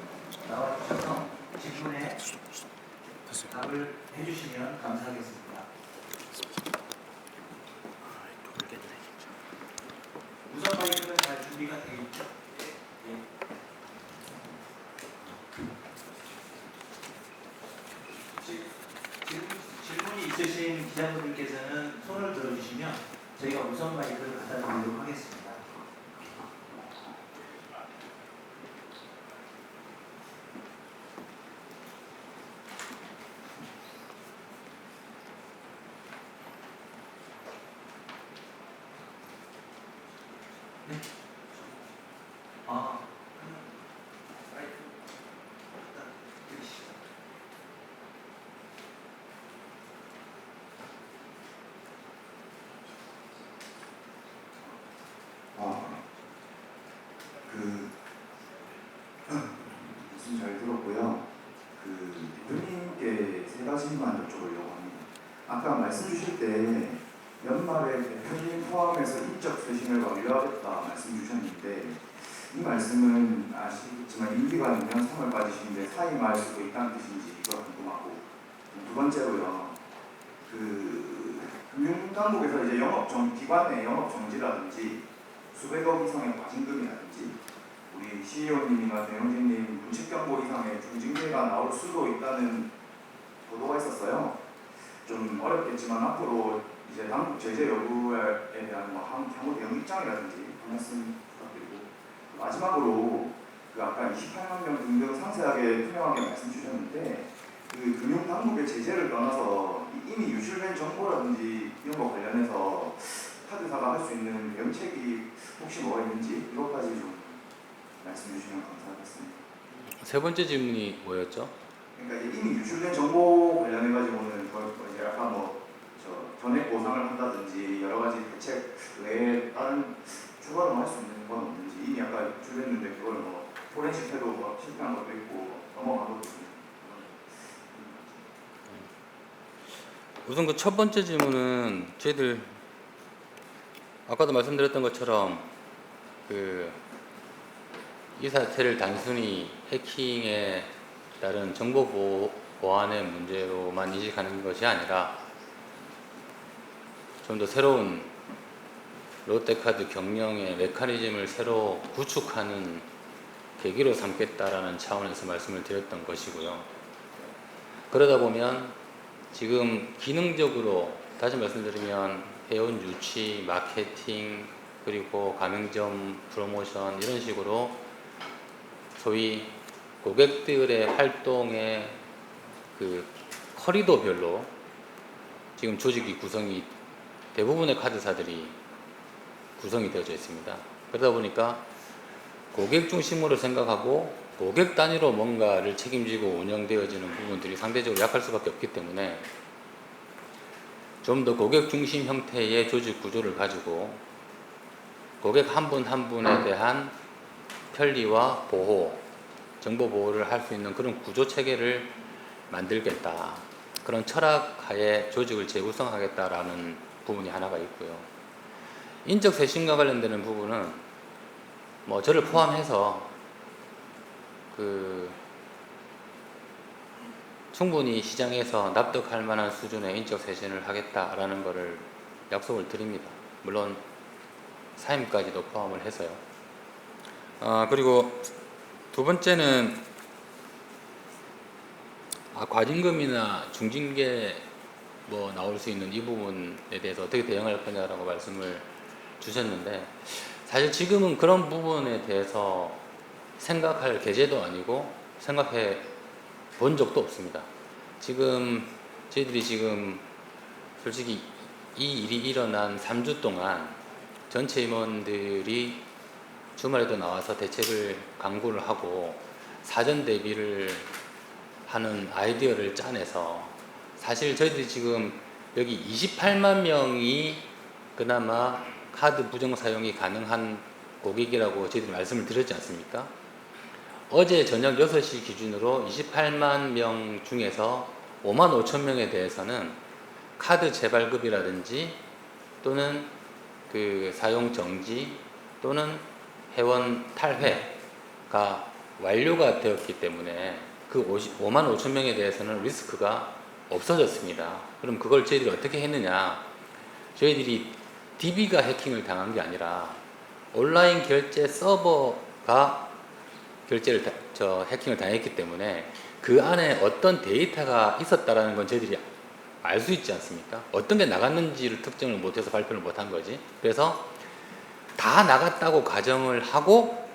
나와주셔서 질문에 답을 해주시면 감사하겠습니다. 우선 마이크는 잘 준비가 되어 있죠? 예. 질문이 있으신 기자분들께서는 손을 들어주시면 저희가 우선 마이크를 갖다 드리도록 하겠습니다. 네. 그냥 마이크 갖다 드리시죠. 말씀 잘 들었고요. 대표님께 세 가지만 여쭤보려고 합니다. 아까 말씀 주실 때 연말에 대표님 포함해서 인적 쇄신을 완료하겠다 말씀 주셨는데 이 말씀은 아시겠지만 임기가 2년 3월 빠지시는데 사임할 수도 있다는 뜻인지 이거 궁금하고 두 번째로요. 금융당국에서 이제 기관의 영업 정지라든지 수백억 이상의 과징금이라든지 우리 CEO님이나 대형진님 문책경고 이상의 중징계가 나올 수도 있다는 보도가 있었어요. 좀 어렵겠지만 앞으로 이제 당국 제재 여부에 대한 향후 대응 입장이라든지 한 말씀 부탁드리고 마지막으로 아까 28만 명 등등 상세하게 투명하게 말씀 주셨는데 금융당국의 제재를 떠나서 이미 유출된 정보라든지 이런 거 관련해서 카드사가 할 수 있는 대응책이 혹시 뭐가 있는지 이것까지 좀 말씀 주시면 감사하겠습니다. 세 번째 질문이 뭐였죠? 그러니까 이미 유출된 정보 관련해 가지고는 이제 아까 전액 보상을 한다든지 여러 가지 대책 외에 다른 추가로 할 수 있는 건 없는지 이미 아까 유출됐는데 그걸 포렌식 해도 실패한 것도 있고 넘어간 것도 있고. 우선 그 첫 번째 질문은 저희들 아까도 말씀드렸던 것처럼 이 사태를 단순히 해킹에 따른 정보 보안의 문제로만 인식하는 것이 아니라 좀 더 새로운 롯데카드 경영의 메커니즘을 새로 구축하는 계기로 삼겠다라는 차원에서 말씀을 드렸던 것이고요. 그러다 보면 지금 기능적으로 다시 말씀드리면 회원 유치, 마케팅, 그리고 가맹점 프로모션 이런 식으로 소위 고객들의 활동의 그 커리도별로 지금 조직이 구성이 대부분의 카드사들이 구성이 되어져 있습니다. 그러다 보니까 고객 중심으로 생각하고 고객 단위로 뭔가를 책임지고 운영되어지는 부분들이 상대적으로 약할 수밖에 없기 때문에 좀 더 고객 중심 형태의 조직 구조를 가지고 고객 한 분 한 분에 대한 편리와 보호, 정보 보호를 할 수 있는 그런 구조 체계를 만들겠다. 그런 철학 하에 조직을 재구성하겠다라는 부분이 하나가 있고요. 인적 쇄신과 관련되는 부분은 뭐 저를 포함해서 충분히 시장에서 납득할 만한 수준의 인적 쇄신을 하겠다라는 것을 약속을 드립니다. 물론 사임까지도 포함을 해서요. 그리고 두 번째는 과징금이나 중징계 뭐 나올 수 있는 이 부분에 대해서 어떻게 대응할 거냐라고 말씀을 주셨는데, 사실 지금은 그런 부분에 대해서 생각할 계제도 아니고 생각해 본 적도 없습니다. 저희들이 지금 솔직히 이 일이 일어난 3주 동안 전체 임원들이 주말에도 나와서 대책을 강구를 하고 사전 대비를 하는 아이디어를 짜내서, 사실 저희들이 지금 여기 28만 명이 그나마 카드 부정 사용이 가능한 고객이라고 저희들이 말씀을 드렸지 않습니까? 어제 저녁 6시 기준으로 28만 명 중에서 5만 5천 명에 대해서는 카드 재발급이라든지 또는 그 사용 정지 또는 회원 탈회가 완료가 되었기 때문에 그 5만 5천 명에 대해서는 리스크가 없어졌습니다. 그럼 그걸 저희들이 어떻게 했느냐? 저희들이 DB가 해킹을 당한 게 아니라 온라인 결제 서버가 해킹을 당했기 때문에 그 안에 어떤 데이터가 있었다라는 건 저희들이 알 수 있지 않습니까? 어떤 게 나갔는지를 특정을 못해서 발표를 못한 거지. 그래서 다 나갔다고 가정을 하고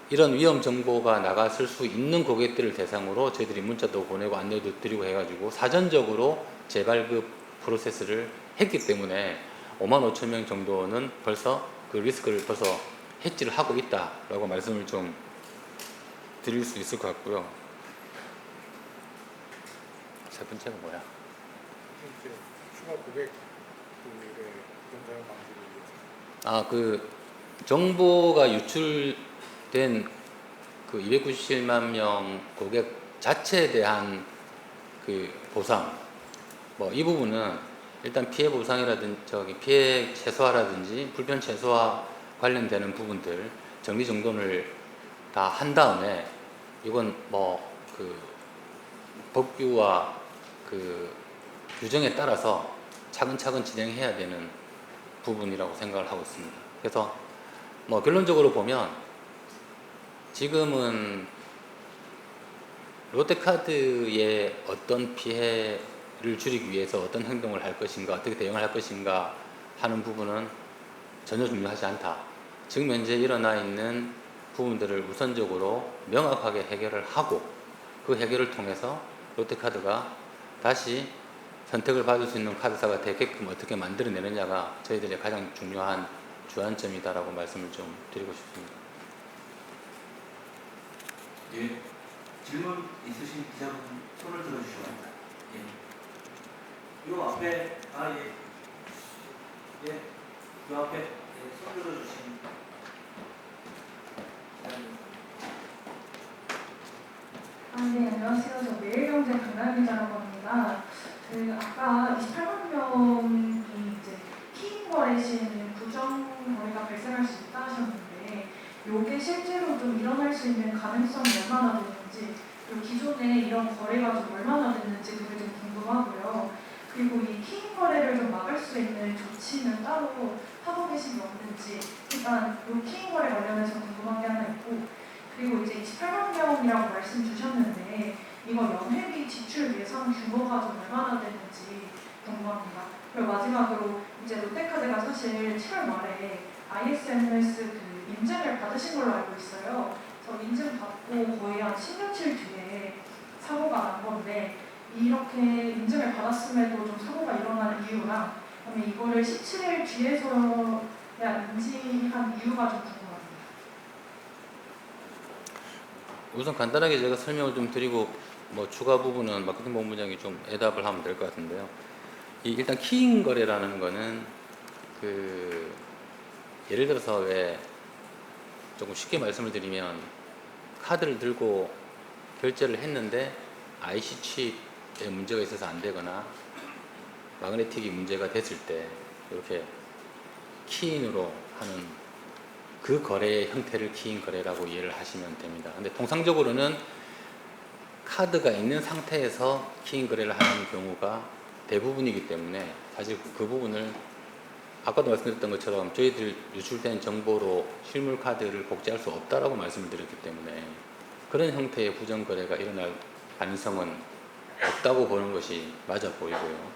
이런 위험 정보가 나갔을 수 있는 고객들을 대상으로 저희들이 문자도 보내고 안내도 드리고 해가지고 사전적으로 재발급 프로세스를 했기 때문에 5만 5천 명 정도는 벌써 그 리스크를 벌써 해지를 하고 있다라고 말씀을 좀 드릴 수 있을 것 같고요. 세 번째가 뭐야? 이제 추가 고객들의 부정 사용 방지를 위해서. 정보가 유출된 그 297만 명 고객 자체에 대한 그 보상, 뭐 이 부분은 일단 피해 보상이라든지 피해 최소화라든지 불편 최소화 관련되는 부분들 정리정돈을 다 한 다음에 이건 뭐 그 법규와 그 규정에 따라서 차근차근 진행해야 되는 부분이라고 생각을 하고 있습니다. 그래서 뭐 결론적으로 보면 지금은 롯데카드의 어떤 피해를 줄이기 위해서 어떤 행동을 할 것인가, 어떻게 대응을 할 것인가 하는 부분은 전혀 중요하지 않다. 지금 현재 일어나 있는 부분들을 우선적으로 명확하게 해결을 하고 그 해결을 통해서 롯데카드가 다시 선택을 받을 수 있는 카드사가 되게끔 어떻게 만들어내느냐가 저희들의 가장 중요한 주안점이다라고 말씀을 좀 드리고 싶습니다. 예. 질문 있으신 기자분 손을 들어주시기 바랍니다. 예. 요 앞에 예. 요 앞에 손 들어주신 기자님. 네, 안녕하세요. 저 매일경제 강남 기자라고 합니다. 아까 28만 명이 이제 키인 거래 시에는 부정 거래가 발생할 수 있다 하셨는데, 이게 실제로 좀 일어날 수 있는 가능성이 얼마나 되는지, 그리고 기존에 이런 거래가 좀 얼마나 됐는지 그게 좀 궁금하고요. 그리고 이 키인 거래를 좀 막을 수 있는 조치는 따로 하고 계신 게 없는지, 일단 이 키인 거래 관련해서 궁금한 게 하나 있고, 그리고 이제 28만 명이라고 말씀 주셨는데 이거 연회비 지출 예상 규모가 좀 얼마나 되는지 궁금합니다. 그리고 마지막으로 이제 롯데카드가 사실 7월 말에 ISMS 그 인증을 받으신 걸로 알고 있어요. 저 인증받고 거의 한 10며칠 뒤에 사고가 난 건데 이렇게 인증을 받았음에도 좀 사고가 일어난 이유랑 그다음에 이거를 17일 뒤에서야 인지한 이유가 좀 궁금합니다. 우선 간단하게 제가 설명을 좀 드리고 뭐 추가 부분은 마케팅 본부장이 좀 애답을 하면 될 것 같은데요. 일단 키잉 거래라는 거는 그 예를 들어서 왜 조금 쉽게 말씀을 드리면 카드를 들고 결제를 했는데 IC 칩에 문제가 있어서 안 되거나 마그네틱이 문제가 됐을 때 이렇게 키인으로 하는 그 거래의 형태를 키인 거래라고 이해를 하시면 됩니다. 근데 통상적으로는 카드가 있는 상태에서 키인 거래를 하는 경우가 대부분이기 때문에 사실 그 부분을 아까도 말씀드렸던 것처럼 저희들 유출된 정보로 실물 카드를 복제할 수 없다라고 말씀을 드렸기 때문에 그런 형태의 부정 거래가 일어날 가능성은 없다고 보는 것이 맞아 보이고요.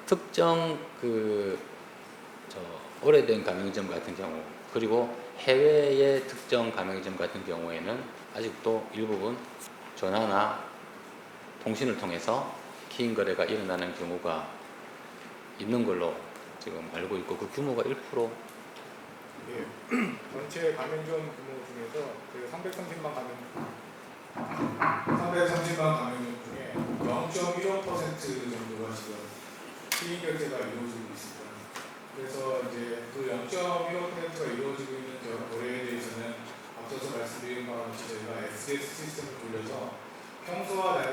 특정 오래된 가맹점 같은 경우 그리고 해외의 특정 가맹점 같은 경우에는 아직도 일부분 전화나 통신을 통해서 키인 거래가 일어나는 경우가 있는 걸로 지금 알고 있고 그 규모가 1%. 예. 전체 가맹점 규모 중에서 그 330만 가맹점 중에 0.15% 정도가 지금 키인 결제가 이루어지고 있습니다. 그래서 이제 그 0.15%가 이루어지고 있는 거래에 대해서는 앞서서 말씀드린 바와 같이 저희가 SDS 시스템을 돌려서 평소와 다른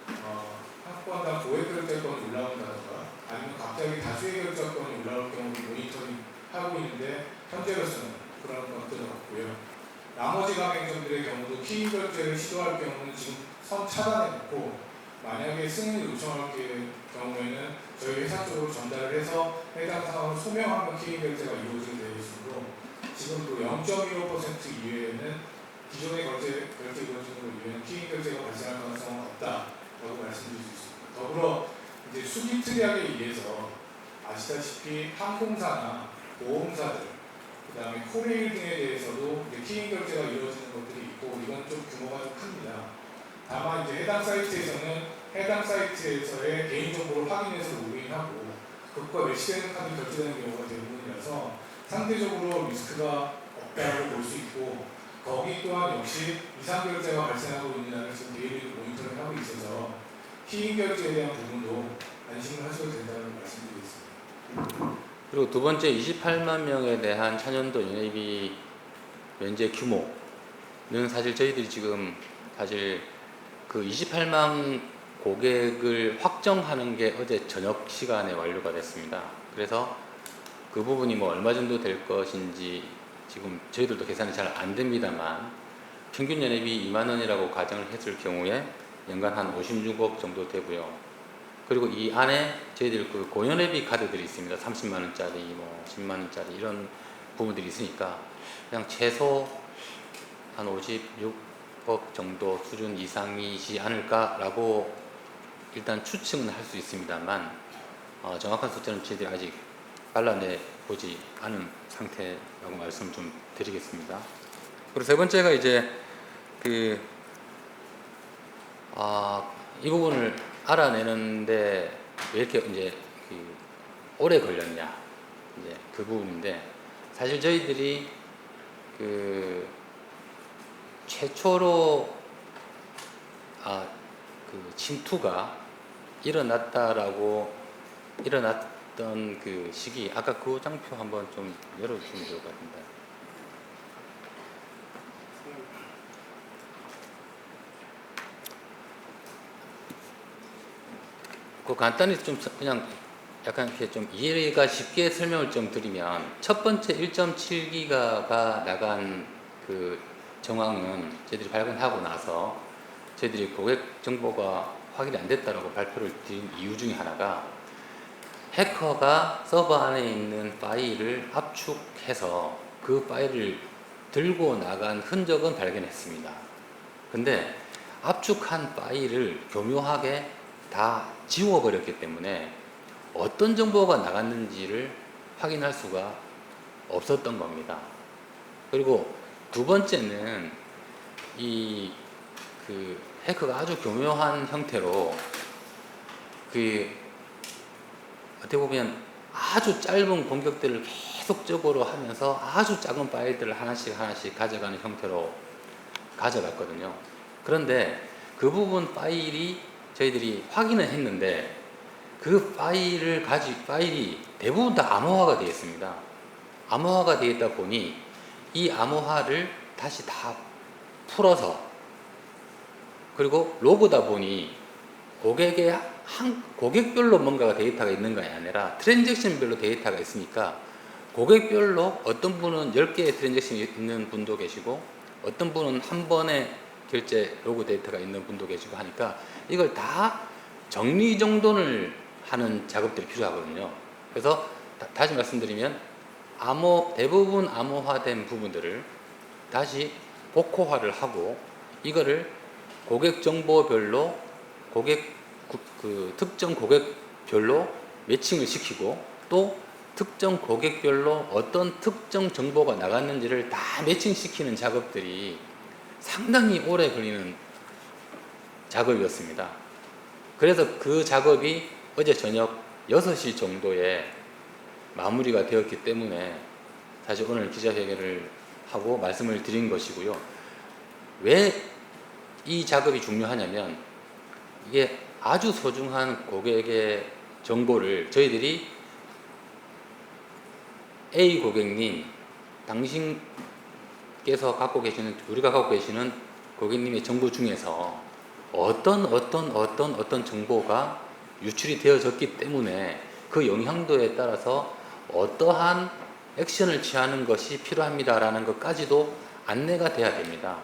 한 건당 고액 결제권이 올라온다던가 아니면 갑자기 다수의 결제권이 올라올 경우를 모니터링 하고 있는데 현재로서는 그런 것들은 없고요. 나머지 가맹점들의 경우도 키인 결제를 시도할 경우는 지금 선 차단해 놓고 만약에 승인을 요청할 경우에는 저희 회사 쪽으로 전달을 해서 해당 상황을 소명하면 키인 결제가 이루어지게 되어 있으므로 지금 그 0.15% 이외에는 기존의 결제 이루어지는 것 이외에는 키인 결제가 발생할 가능성은 없다라고 말씀드릴 수 있습니다. 더불어 이제 수기 특약에 의해서 아시다시피 항공사나 보험사들, 그 다음에 코레일 등에 대해서도 이제 키인 결제가 이루어지는 것들이 있고 이건 좀 규모가 좀 큽니다. 다만 이제 해당 사이트에서는 해당 사이트에서의 개인정보를 확인해서 로그인하고 그것과 매치되는 카드 결제되는 경우가 대부분이라서 상대적으로 리스크가 없다고 볼 수 있고 거기 또한 역시 이상 결제가 발생하고 있느냐를 지금 데일리로 모니터링하고 있어서 키인 결제에 대한 부분도 안심을 하셔도 된다는 말씀드리겠습니다. 그리고 두 번째 28만 명에 대한 차년도 연회비 면제 규모는 사실 저희들이 지금 사실 그 28만 고객을 확정하는 게 어제 저녁 시간에 완료가 됐습니다. 그래서 그 부분이 뭐 얼마 정도 될 것인지 지금 저희들도 계산이 잘 안 됩니다만 평균 연회비 2만 원이라고 가정을 했을 경우에 연간 한 56억 정도 되고요. 그리고 이 안에 저희들 그 고연회비 카드들이 있습니다. 30만 원짜리, 뭐 10만 원짜리 이런 부분들이 있으니까 그냥 최소 한 56억 정도 수준 이상이지 않을까라고 일단 추측은 할 수 있습니다만 정확한 숫자는 저희들이 아직 발라내 보지 않은 상태라고 말씀을 좀 드리겠습니다. 그리고 세 번째가 이제 이 부분을 알아내는데 왜 이렇게 이제 오래 걸렸냐 이제 그 부분인데 사실 저희들이 최초로 침투가 일어났던 그 시기 아까 그 장표 한번 좀 열어주시면 좋을 것 같습니다. 그 간단히 좀 그냥 약간 이렇게 좀 이해가 쉽게 설명을 좀 드리면 첫 번째 1.7기가가 나간 그 정황은 저희들이 발견하고 나서 저희들이 고객 정보가 확인이 안 됐다라고 발표를 드린 이유 중에 하나가 해커가 서버 안에 있는 파일을 압축해서 그 파일을 들고 나간 흔적은 발견했습니다. 근데 압축한 파일을 교묘하게 다 지워버렸기 때문에 어떤 정보가 나갔는지를 확인할 수가 없었던 겁니다. 그리고 두 번째는 이 그 해커가 아주 교묘한 형태로 그 어떻게 보면 아주 짧은 공격들을 계속적으로 하면서 아주 작은 파일들을 하나씩 가져가는 형태로 가져갔거든요. 그런데 그 부분 파일이 저희들이 확인을 했는데 그 파일이 대부분 다 암호화가 되어 있습니다. 암호화가 되어 있다 보니 이 암호화를 다시 다 풀어서, 그리고 로그다 보니 고객별로 뭔가가 데이터가 있는 것이 아니라 트랜잭션별로 데이터가 있으니까 고객별로 어떤 분은 10개의 트랜잭션이 있는 분도 계시고 어떤 분은 한 번에 결제 로그 데이터가 있는 분도 계시고 하니까 이걸 다 정리정돈을 하는 작업들이 필요하거든요. 그래서 다시 말씀드리면 대부분 암호화된 부분들을 다시 복호화를 하고 이거를 고객 정보별로 특정 고객별로 매칭을 시키고 또 특정 고객별로 어떤 특정 정보가 나갔는지를 다 매칭시키는 작업들이 상당히 오래 걸리는 작업이었습니다. 그래서 그 작업이 어제 저녁 6시 정도에 마무리가 되었기 때문에 사실 오늘 기자회견을 하고 말씀을 드린 것이고요. 왜 이 작업이 중요하냐면 이게 아주 소중한 고객의 정보를 저희들이 A 고객님, 당신께서 우리가 갖고 계시는 고객님의 정보 중에서 어떤 정보가 유출이 되어졌기 때문에 그 영향도에 따라서 어떠한 액션을 취하는 것이 필요합니다라는 것까지도 안내가 돼야 됩니다.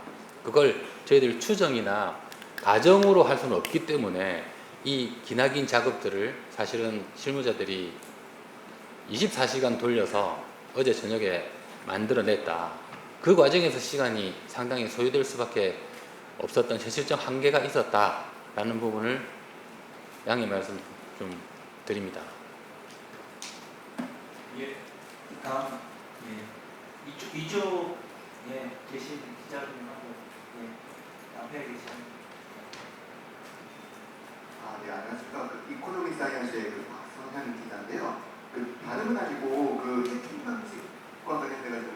그걸 저희들 추정이나 가정으로 할 수는 없기 때문에 이 기나긴 작업들을 사실은 실무자들이 24시간 돌려서 어제 저녁에 만들어냈다. 그 과정에서 시간이 상당히 소요될 수밖에 없었던 현실적 한계가 있었다라는 부분을 양해 말씀 좀 드립니다. 예, 다음 이쪽에 계신 기자님하고 앞에 계신 네, 안녕하십니까. 이코노믹 사이언스의 박성현 기자인데요. 다름은 아니고 채팅 방식과 관련돼가지고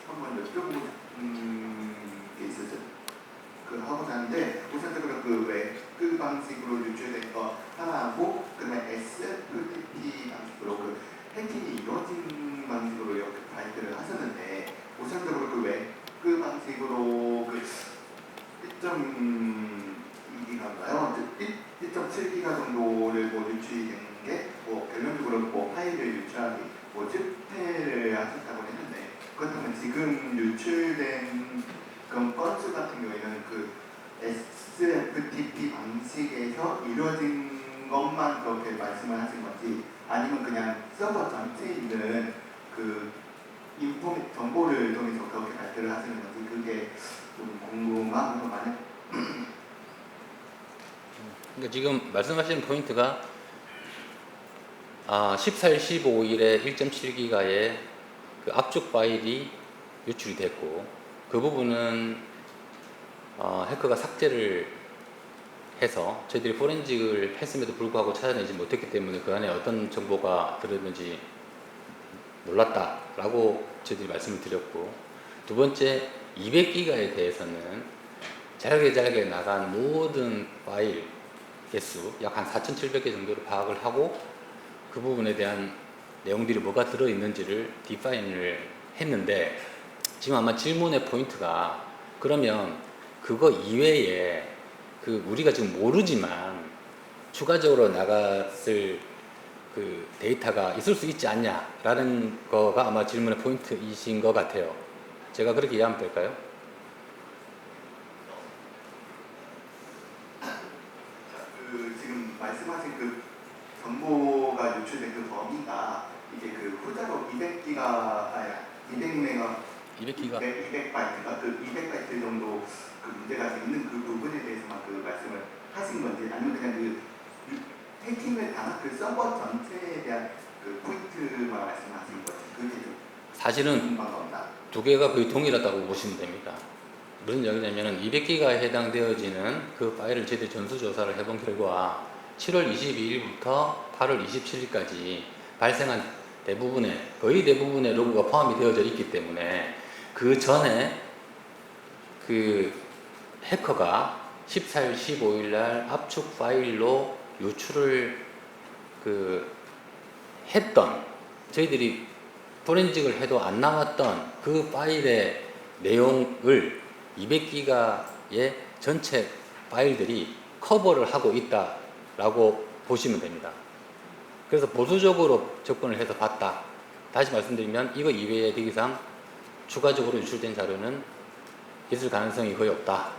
한번 여쭤보고 싶은 게 있었죠. 하고자 하는데 우선적으로 웹 방식으로 유출된 거 하나하고 그다음에 SFTP 방식으로 해킹이 이루어진 방식으로 이렇게 발표를 하셨는데 우선적으로 웹 방식으로 1.2기가인가요? 1.7기가 정도를 유출이 된 게 결론적으로 파일을 유출하기 집회를 하셨다고 했는데 그렇다면 지금 유출된 그런 건수 같은 경우에는 SFTP 방식에서 이루어진 것만 그렇게 말씀을 하신 건지 아니면 그냥 서버 전체에 있는 정보를 통해서 그렇게 발표를 하시는 건지 그게 좀 궁금하고 많이. 그러니까 지금 말씀하시는 포인트가 14일, 15일에 1.7기가의 압축 파일이 유출이 됐고 그 부분은 해커가 삭제를 해서 저희들이 포렌직을 했음에도 불구하고 찾아내지 못했기 때문에 그 안에 어떤 정보가 들었는지 몰랐다라고 저희들이 말씀을 드렸고, 두 번째 200기가에 대해서는 잘게 나간 모든 파일 개수 약 한 4,700개 정도로 파악을 하고 그 부분에 대한 내용들이 뭐가 들어있는지를 디파인을 했는데 지금 아마 질문의 포인트가 그러면 그거 이외에 우리가 지금 모르지만 추가적으로 나갔을 데이터가 있을 수 있지 않냐라는 거가 아마 질문의 포인트이신 것 같아요. 제가 그렇게 이해하면 될까요? 지금 말씀하신 정보가 유출된 범위가 이제 후자로 200메가바이트인가 200바이트 정도 문제가 있는 부분에 대해서만 말씀을 하신 건지 아니면 그냥 해킹을 당한 서버 전체에 대한 포인트만 말씀하신 건지 그게 좀 사실은 궁금한 겁니다. 두 개가 거의 동일하다고 보시면 됩니다. 무슨 이야기냐면 200기가에 해당되어지는 그 파일을 저희들이 전수조사를 해본 결과 7월 22일부터 8월 27일까지 발생한 거의 대부분의 로그가 포함이 되어져 있기 때문에 그 전에 그 해커가 14일, 15일 날 압축 파일로 유출을 했던, 저희들이 포렌직을 해도 안 나왔던 그 파일의 내용을 200기가의 전체 파일들이 커버를 하고 있다라고 보시면 됩니다. 그래서 보수적으로 접근을 해서 봤다. 다시 말씀드리면 이거 이외에 더 이상 추가적으로 유출된 자료는 있을 가능성이 거의 없다.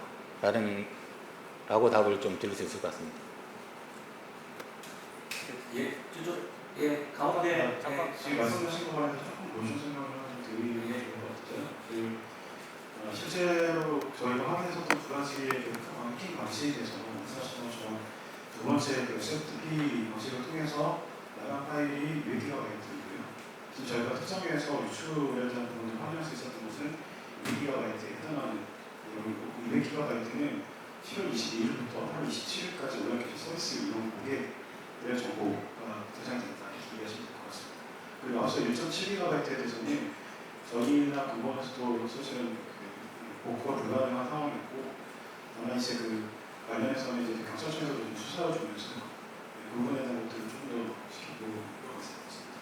라고 답을 좀 드릴 수 있을 것 같습니다. 예, 가운데 지금 말씀하신 거 관해서 조금 보충 설명을 드리는 게 좋은 것 같아요. 실제로 저희가 확인했었던 두 가지의 해킹 방식에 대해서 말씀하신 것처럼 두 번째 그 SFTP 방식을 통해서 나간 파일이 200GB이고요. 지금 저희가 특정해서 유출에 대한 부분을 확인할 수 있었던 것은 2GB에 해당하는 내용이고, 200GB는 7월 22일부터 8월 27일까지 온라인 서비스 이용 고객의 정보가 저장된다 이렇게 이해하시면 될 것 같습니다. 그리고 앞서 1.7GB에 대해서는 저희나 근본에서도 사실은 복구가 불가능한 상황이었고, 다만 이제 그 관련해서는 이제 경찰청에서도 좀 수사를 주면서 그 부분에 대한 것들을 좀 더 지켜보고 있습니다.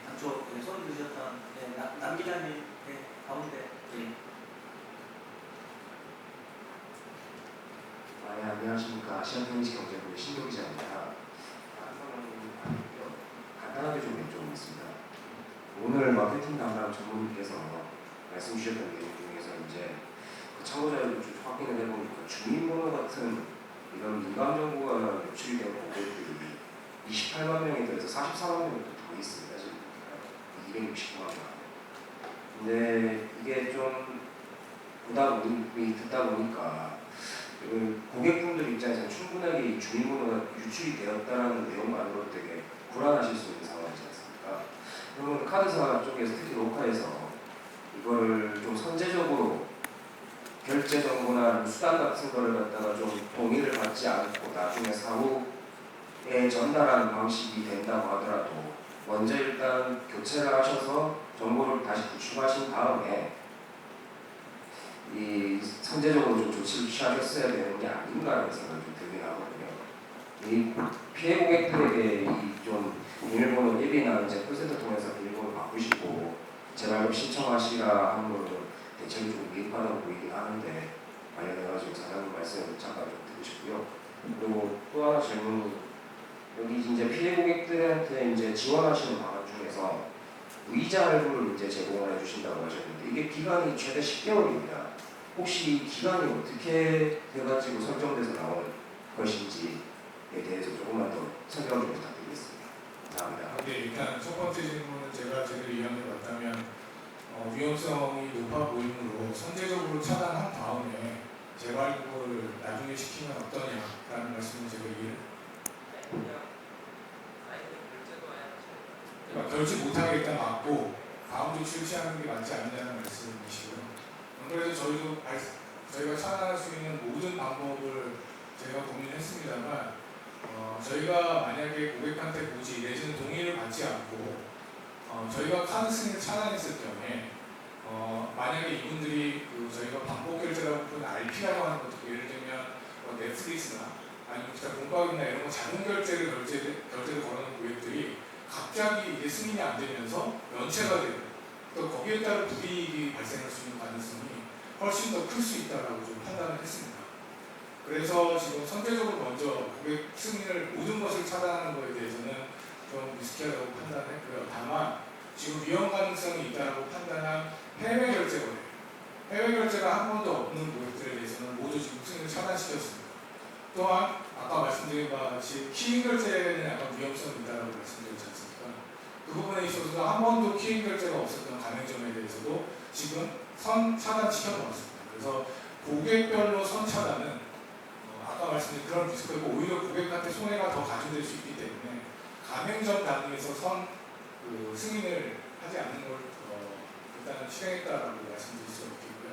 당초 손 드셨던 남 기자님 가운데. 안녕하십니까. 아시안페인지경제부의 신동 기자입니다. 간단하게 좀 여쭤보겠습니다. 오늘 마케팅 담당 전문님께서 말씀 주셨던 내용 중에서 이제 그 참고 자료를 좀 확인을 해보니까 주민번호 같은 이런 민감 정보가 유출이 된 고객들이 28만 명에 대해서 44만 명이 더 있습니다. 지금 269만 명. 근데 이게 좀 부담이 듣다 보니까 고객분들 입장에서는 충분하게 이 주민번호가 유출이 되었다는 내용만으로 되게 불안하실 수 있는 상황이지 않습니까? 그러면 카드사 쪽에서 특히 로카에서 이거를 좀 선제적으로 결제 정보나 수단 같은 거를 갖다가 좀 동의를 받지 않고 나중에 사후에 전달하는 방식이 된다고 하더라도 먼저 일단 교체를 하셔서 정보를 다시 구축하신 다음에 이 선제적으로 좀 조치를 취하셨어야 되는 게 아닌가 하는 생각이 좀 들긴 하거든요. 이 피해 고객들에게 이 좀 비밀번호 1이나 이제 콜센터 통해서 비밀번호 바꾸시고 재발급 신청하시라 하는 거는 대책이 좀 미흡하다고 보이긴 하는데, 관련해가지고 사장님 말씀을 잠깐 좀 듣고 싶고요. 그리고 또 하나 질문은, 여기 이제 피해 고객들한테 이제 지원하시는 방안 중에서 의자 할부를 이제 제공을 해주신다고 하셨는데 이게 기간이 최대 10개월입니다. 혹시 이 기간이 어떻게 돼가지고 설정돼서 나오는 것인지에 대해서 조금만 더 설명 좀 부탁드리겠습니다. 감사합니다. 네, 일단 첫 번째 질문은 제가 제대로 이해한 게 맞다면 위험성이 높아 보이므로 선제적으로 차단한 다음에 재발급을 나중에 시키면 어떠냐라는 말씀을 제가 이해를 결제 못하게 일단 막고 다음 주 출시하는 게 맞지 않느냐는 말씀이시고요. 그래서 저희가 차단할 수 있는 모든 방법을 저희가 고민했습니다만 저희가 만약에 고객한테 굳이 내지는 동의를 받지 않고 저희가 카드 승인을 차단했을 경우에 만약에 이분들이 저희가 반복 결제라고 부르는 RP라고 하는 것도 예를 들면 넷플릭스나 아니면 기타 공과금이나 이런 거 자동 결제를 걸어놓은 고객들이 갑자기 이게 승인이 안 되면서 연체가 되고 또 거기에 따른 불이익이 발생할 수 있는 가능성이 훨씬 더 클 수 있다고 좀 판단을 했습니다. 그래서 지금 선제적으로 먼저 고객 승인을 모든 것을 차단하는 것에 대해서는 좀 리스키하다고 판단했고요. 다만 지금 위험 가능성이 있다고 판단한 해외 결제 거래, 해외 결제가 한 번도 없는 고객들에 대해서는 모두 지금 승인을 차단시켰습니다. 또한 아까 말씀드린 바와 같이 키인 결제는 약간 위험성이 있다고 말씀드렸지 않습니까? 그 부분에 있어서 한 번도 키인 결제가 없었던 가맹점에 대해서도 지금 선 차단시켜 놓았습니다. 그래서 고객별로 선 차단은 아까 말씀드린 그런 리스크고 오히려 고객한테 손해가 더 가중될 수 있기 때문에 가맹점 단위에서 승인을 하지 않는 걸 일단은 실행했다라고 말씀드릴 수 없겠고요.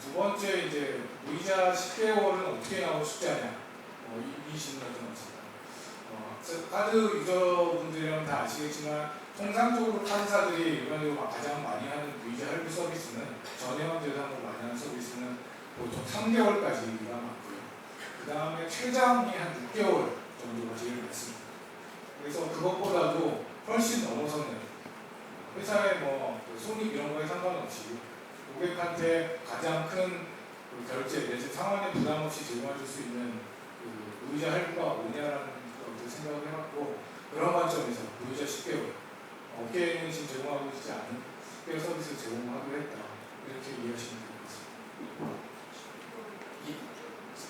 두 번째 이제 무이자 10개월은 어떻게 나오고 싶지 않냐 이 질문을 드렸습니다. 카드 유저분들이라면 다 아시겠지만 통상적으로 카드사들이 일반적으로 가장 많이 하는 무이자 할부 서비스는 전회원 대상으로 많이 하는 서비스는 보통 3개월까지가 많고요. 그 다음에 최장이 한 6개월 정도가 제일 많습니다. 그래서 그것보다도 훨씬 넘어서는 회사의 뭐 손익 이런 거에 상관없이 고객한테 가장 큰 결제 내지 상환의 부담 없이 제공해줄 수 있는 무이자 할부가 뭐냐라는 것을 생각을 해봤고 그런 관점에서 무이자 10개월 업계에는 지금 제공하고 있지 않은 10개월 서비스를 제공하기로 했다 이렇게 이해하시면 될 것 같습니다.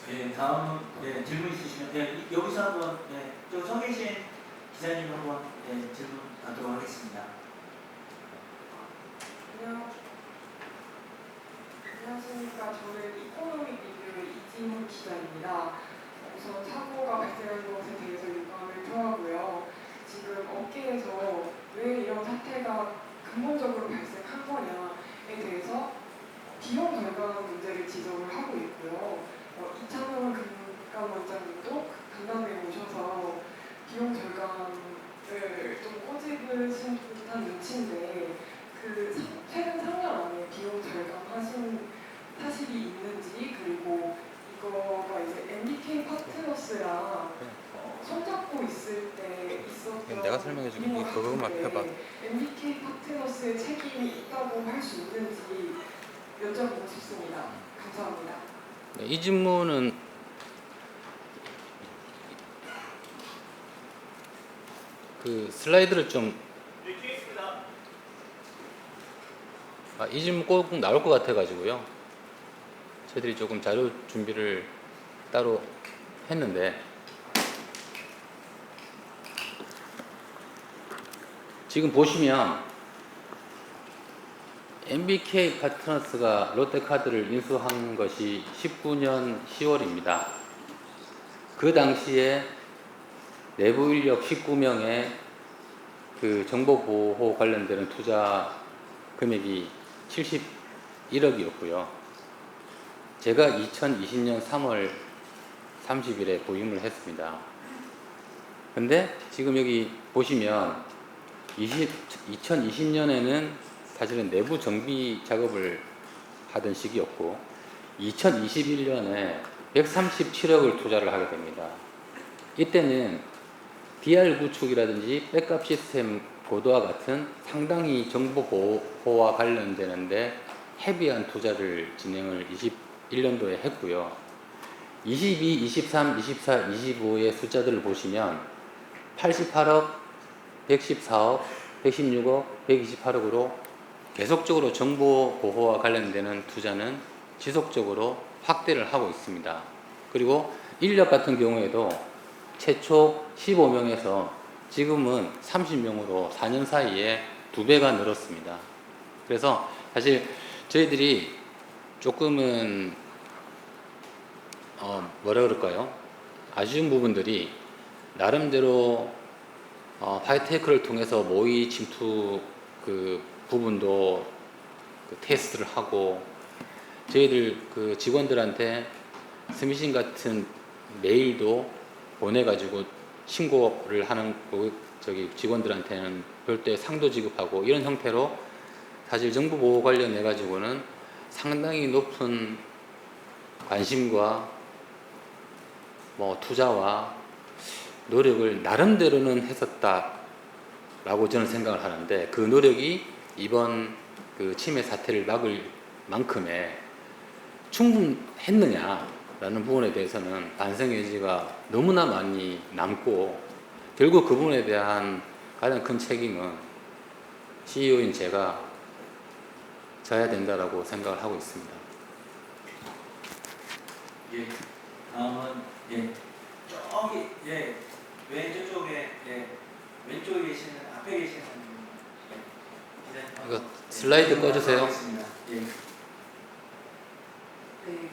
예, 다음 질문 있으시면 여기서 한번 서 계신 기자님 한번 질문 받도록 하겠습니다. 안녕하십니까. 저는 이코노믹 리뷰의 이진훈 기자입니다. 우선 사고가 발생한 것에 대해서 유감을 표하고요. 지금 업계에서 왜 이런 사태가 근본적으로 발생한 거냐에 대해서 비용 절감 문제를 지적을 하고 있고요. 이창훈 금감원장님도 간담회에 오셔서 비용 절감을 좀 꼬집으신 듯한 눈치인데 최근 3년 안에 비용 절감하신 사실이 있는지 그리고 이거가 이제 MBK 파트너스랑 손잡고 있을 때 있었던 내가 설명해주고 그것만 해봐. MBK 파트너스의 책임이 있다고 할 수 있는지 여쭤보고 싶습니다. 감사합니다. 네, 이 질문은 그 슬라이드를 좀 이 질문 꼭 나올 것 같아가지고요. 저희들이 조금 자료 준비를 따로 했는데 지금 보시면 MBK 파트너스가 롯데카드를 인수한 것이 19년 10월입니다. 그 당시에 내부 인력 19명의 그 정보 보호 관련되는 투자 금액이 71억이었고요. 제가 2020년 3월 30일에 보임을 했습니다. 근데 지금 여기 보시면 2020년에는 사실은 내부 정비 작업을 하던 시기였고 2021년에 137억을 투자를 하게 됩니다. 이때는 DR 구축이라든지 백업 시스템 고도화 같은 상당히 정보 보호와 관련되는데 헤비한 투자를 진행을 21년도에 했고요. 22, 23, 24, 25의 숫자들을 보시면 88억, 114억, 116억, 128억으로 계속적으로 정보 보호와 관련되는 투자는 지속적으로 확대를 하고 있습니다. 그리고 인력 같은 경우에도 최초 15명에서 지금은 30명으로 4년 사이에 2배가 늘었습니다. 그래서 사실 저희들이 조금은 뭐라 그럴까요? 아쉬운 부분들이 나름대로 하이테크를 통해서 모의 침투 그 부분도 그 테스트를 하고 저희들 그 직원들한테 스미싱 같은 메일도 보내가지고 신고를 하는 직원들한테는 별도의 상도 지급하고 이런 형태로 사실 정보 보호 관련해 가지고는 상당히 높은 관심과 뭐 투자와 노력을 나름대로는 했었다라고 저는 생각을 하는데 그 노력이 이번 그 침해 사태를 막을 만큼의 충분했느냐라는 부분에 대해서는 반성의 여지가 너무나 많이 남고 결국 그 부분에 대한 가장 큰 책임은 CEO인 제가 져야 된다라고 생각을 하고 있습니다. 예, 다음은 저기 왼쪽에 왼쪽에 계시는 앞에 계시는 기자님. 이거 슬라이드 꺼주세요. 예. 네,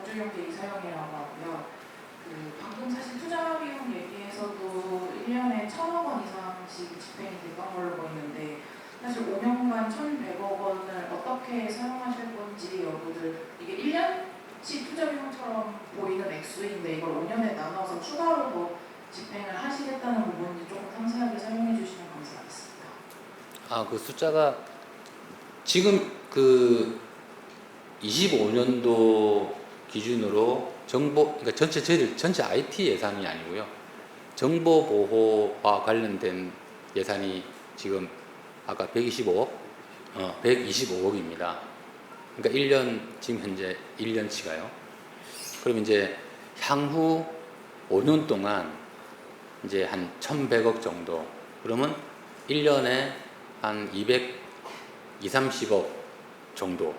아주경제 이사영이라고 하고요. 방금 사실 투자 비용 얘기에서도 1년에 1,000억 원 이상씩 집행이 됐던 걸로 보이는데 사실 5년간 1,100억 원을 어떻게 사용하실 건지 여부들 이게 1년치 투자 비용처럼 보이는 액수인데 이걸 5년에 나눠서 추가로 더 집행을 하시겠다는 부분인지 조금 상세하게 설명해 주시면 감사하겠습니다. 아, 그 숫자가 지금 그 25년도 기준으로 그러니까 저희들 전체 IT 예산이 아니고요. 정보 보호와 관련된 예산이 지금 아까 125억, 125억입니다. 그러니까 1년, 지금 현재 1년치가요. 그럼 이제 향후 5년 동안 이제 한 1,100억 정도. 그러면 1년에 한 230억 정도를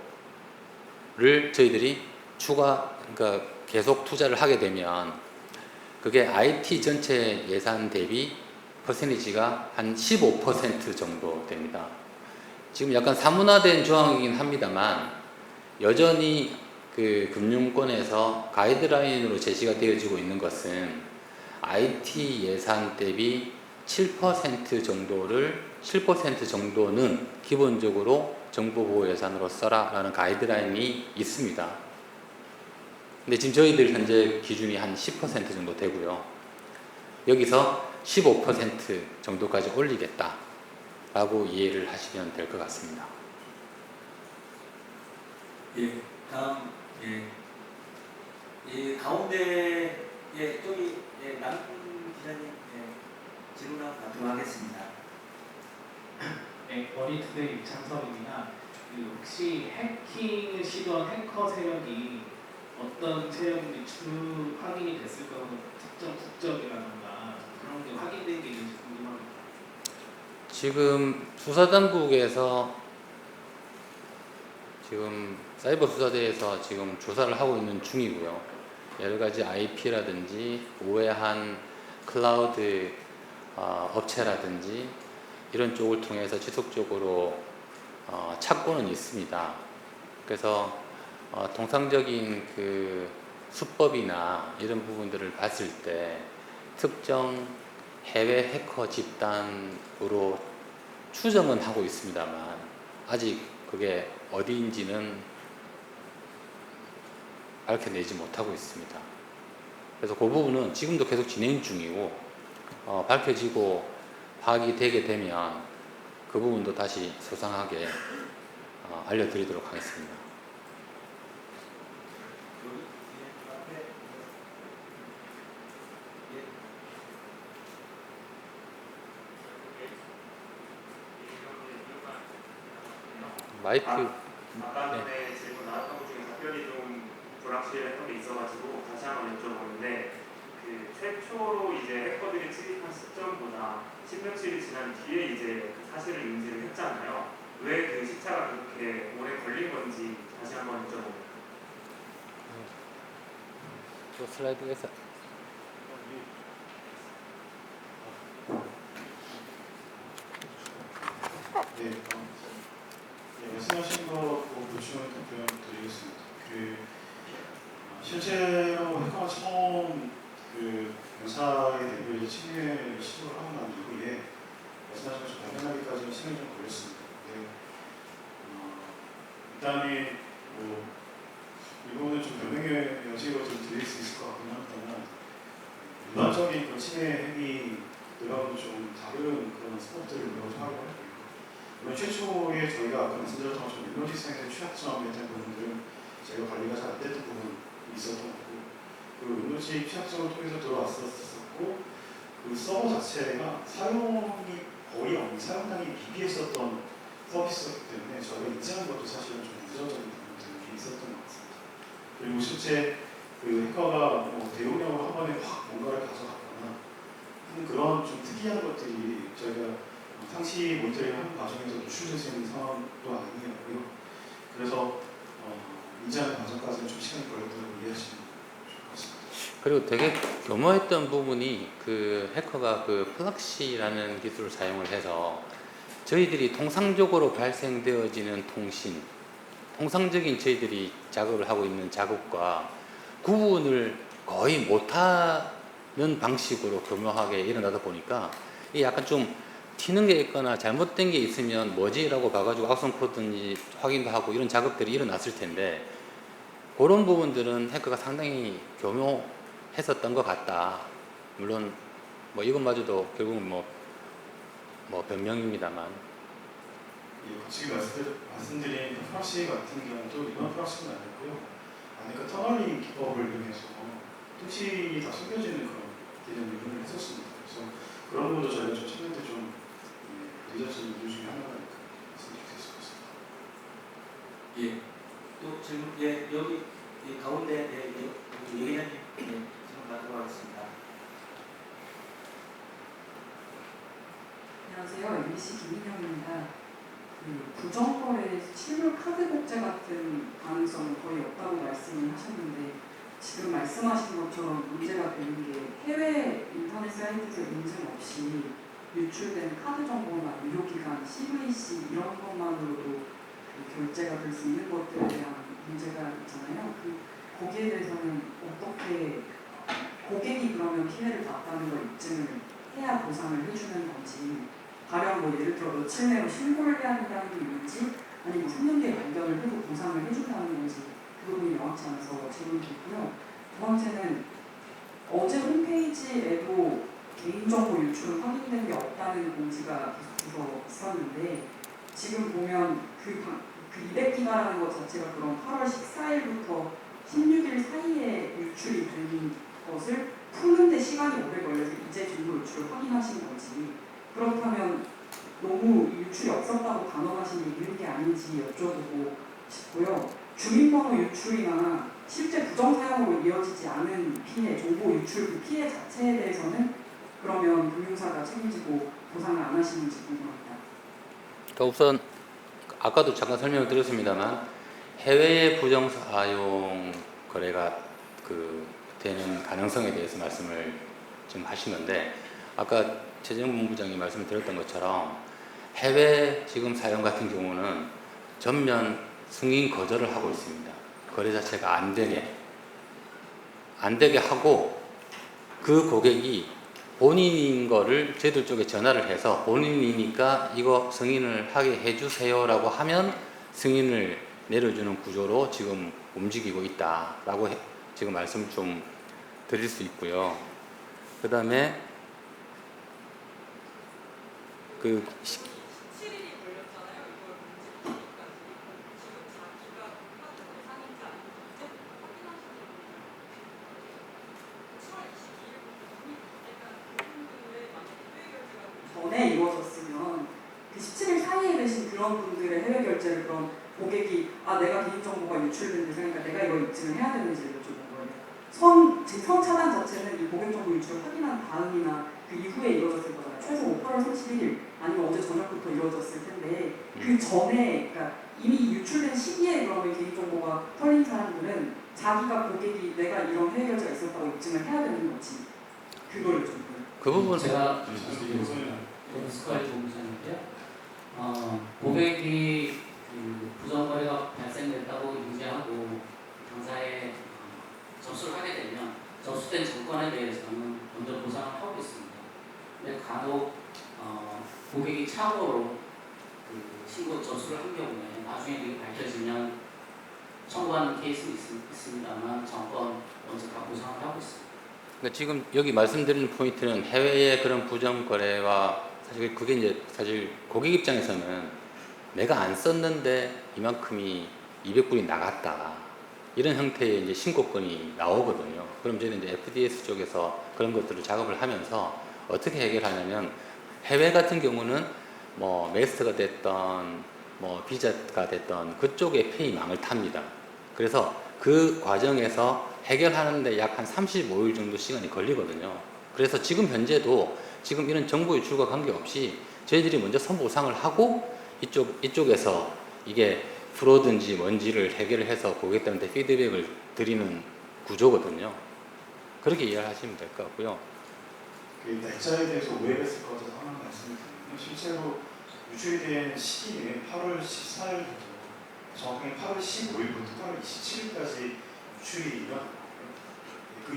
저희들이 그러니까 계속 투자를 하게 되면 그게 IT 전체 예산 대비 퍼센티지가 한 15% 정도 됩니다. 지금 약간 사문화된 조항이긴 합니다만 여전히 그 금융권에서 가이드라인으로 제시가 되어지고 있는 것은 IT 예산 대비 7% 정도는 기본적으로 정보보호 예산으로 써라라는 가이드라인이 있습니다. 근데 지금 저희들 현재 기준이 한 10% 정도 되고요. 여기서 15% 정도까지 올리겠다라고 이해를 하시면 될 것 같습니다. 예, 다음 가운데 저기 남 기자님 질문 한번 받도록 하겠습니다. 네, 머니투데이 유창섭입니다. 혹시 해킹을 시도한 해커 세력이 어떤 세력인지 확인이 됐을 거는 특정 국적이라든가 그런 게 확인된 게 있는지 궁금합니다. 지금 수사당국에서 지금 사이버 수사대에서 지금 조사를 하고 있는 중이고요. 여러 가지 IP라든지 우회한 클라우드 업체라든지 이런 쪽을 통해서 지속적으로 찾고는 있습니다. 그래서 통상적인 그 수법이나 이런 부분들을 봤을 때 특정 해외 해커 집단으로 추정은 하고 있습니다만 아직 그게 어디인지는 밝혀내지 못하고 있습니다. 그래서 그 부분은 지금도 계속 진행 중이고 밝혀지고 파악이 되게 되면 그 부분도 다시 소상하게 알려드리도록 하겠습니다. 마이크. 아까 전에 질문 나왔던 것 중에 답변이 좀 불확실했던 게 있어가지고 다시 한번 여쭤보는데 그 최초로 이제 해커들이 침입한 시점보다 10년치를 지난 뒤에 이제 그 사실을 인지를 했잖아요. 왜 그 시차가 그렇게 오래 걸린 건지 다시 한번 여쭤봅니다. 또 슬라이드에서 말씀하신 거 보충을 답변드리겠습니다. 실제로 해커가 처음 병사의 내부에 침해를 시도를 하고 난 이후에 말씀하신 것처럼 발견하기까지 시간이 좀 걸렸습니다. 일단은 이거는 좀 변명의 여지로 좀 드릴 수 있을 것 같긴 합니다만 일반적인 그 침해 행위들하고는 좀 다른 그런 스포츠들을 우리가 하고 있고요. 물론 최초에 저희가 아까 말씀드렸던 것처럼 윈도우지상에서 취약점에 대한 부분들은 저희가 관리가 잘 안 됐던 부분이 있었던 거고 그 윈도우지 취약점을 통해서 들어왔었고 그 서버 자체가 사용이 거의 없는 사용량이 비비했었던 서비스였기 때문에 저희가 인지하는 것도 사실은 좀 늦어져 있는 부분들이 있었던 것 같습니다. 그리고 실제 그 해커가 대용량으로 한 번에 확 뭔가를 가져갔거나 그런 좀 특이한 것들이 저희가 상시 모니터링 하는 과정에서 노출되는 상황도 아니었고요. 그래서 인지하는 과정까지는 좀 시간이 걸렸다고 이해하시면 좋을 것 같습니다. 그리고 되게 교묘했던 부분이 그 해커가 그 플락시라는 기술을 사용을 해서 저희들이 통상적으로 발생되어지는 통상적인 저희들이 작업을 하고 있는 작업과 구분을 거의 못하는 방식으로 교묘하게 일어나다 보니까 이게 약간 좀 튀는 게 있거나 잘못된 게 있으면 뭐지라고 봐가지고 악성 코드인지 확인도 하고 이런 작업들이 일어났을 텐데 그런 부분들은 해커가 상당히 교묘했었던 것 같다. 물론 뭐 이것마저도 결국은 뭐 변명입니다만. 예, 지금 말씀드린 프락시 같은 경우도 이번 프락시는 아니고요. 안에 그 터널링 기법을 이용해서 통신이 다 숨겨지는 그런 기능 유인을 했었습니다. 그래서 그런 부분도 저희가 좀 찾는데 좀 늦어진 이유 중에 하나가 있을 것 같습니다. 예. 또 질문, 예, 여기 가운데 예기자님 질문 받도록 하겠습니다. 안녕하세요. MBC 김민영입니다. 부정거래 실물 카드 복제 같은 가능성은 거의 없다고 말씀을 하셨는데 지금 말씀하신 것처럼 문제가 되는 게 해외 인터넷 사이트에서 인증 없이 유출된 카드 정보나 의료기관, CVC 이런 것만으로도 결제가 될 수 있는 것들에 대한 문제가 있잖아요. 거기에 대해서는 어떻게 고객이 그러면 피해를 봤다는 걸 입증을 해야 보상을 해주는 건지, 가령 뭐 예를 들어 며칠 내로 신고를 해야 한다는 게 있는지, 아니면 3년 뒤에 발견을 해도 보상을 해준다는 건지 그 부분이 명확치 않아서 질문드리고요. 두 번째는 어제 홈페이지에도 개인정보 유출은 확인된 게 없다는 공지가 계속해서 있었는데 지금 보면 그 200기가라는 것 자체가 그럼 8월 14일부터 16일 사이에 유출이 된 것을 푸는데 시간이 오래 걸려서 이제 정보 유출을 확인하신 거지, 그렇다면 너무 유출이 없었다고 단언하신 얘기는 게 아닌지 여쭤보고 싶고요. 주민번호 유출이나 실제 부정사용으로 이어지지 않은 피해, 정보 유출 그 피해 자체에 대해서는 그러면 금융사가 책임지고 보상을 안 하시는지 궁금합니다. 그러니까 우선 아까도 잠깐 설명을 드렸습니다만 해외의 부정사용 거래가 되는 가능성에 대해서 말씀을 좀 하시는데, 아까 최재형 본부장이 말씀을 드렸던 것처럼 해외 지금 사용 같은 경우는 전면 승인 거절을 하고 있습니다. 거래 자체가 안 되게 하고, 그 고객이 본인인 거를 저희들 쪽에 전화를 해서 본인이니까 이거 승인을 하게 해주세요라고 하면 승인을 내려주는 구조로 지금 움직이고 있다라고 지금 말씀을 좀 드릴 수 있고요. 그 다음에 전에 이루어졌으면 그 17일 사이에 되신 그런 분들의 해외 결제를 그럼 고객이 내가 개인정보가 유출된 대상이니까 내가 이걸 입증을 해야 되는지 여쭤본 거예요. 선 차단 자체는 이 고객정보 유출을 확인한 다음이나 그 이후에 이루어졌을 거잖아요. 최소 8월 31일 아니면 어제 저녁부터 이루어졌을 텐데 그 전에, 그러니까 이미 유출된 시기에 그러면 개인정보가 털린 사람들은 자기가 고객이 내가 이런 해외 결제가 있었다고 입증을 해야 되는 거지. 그걸 좀 그 부분 제가 스카이 본부장인데요. 고객이 부정거래가 발생됐다고 인지하고 당사에 접수를 하게 되면 접수된 증권에 대해서는 먼저 보상을 하고 있습니다. 근데 간혹 고객이 착오로 신고 접수를 한 경우에 나중에 이게 밝혀지면 청구하는 케이스는 있습니다만 정권 먼저 다 보상을 하고 있습니다. 그러니까 지금 여기 말씀드리는 포인트는 해외의 그런 부정 거래와 사실 그게 이제 사실 고객 입장에서는 내가 안 썼는데 이만큼이 200불이 나갔다, 이런 형태의 이제 신고건이 나오거든요. 그럼 저희는 이제 FDS 쪽에서 그런 것들을 작업을 하면서 어떻게 해결하냐면, 해외 같은 경우는 뭐 메스트가 됐던 뭐 비자가 됐던 그쪽의 페이망을 탑니다. 그래서 그 과정에서 해결하는데 약 한 35일 정도 시간이 걸리거든요. 그래서 지금 현재도 지금 이런 정보 유출과 관계없이 저희들이 먼저 선보상을 하고 이쪽에서 이게 프로든지 뭔지를 해결을 해서 고객들한테 피드백을 드리는 구조거든요. 그렇게 이해를 하시면 될 것 같고요. 그 날짜에 대해서 오해가 있을 것 같아서 하나 말씀을 드리면, 실제로 유출이 된 시기는 8월 14일부터 정확하게 8월 15일부터 8월 27일까지 유출이 일어났고요. 그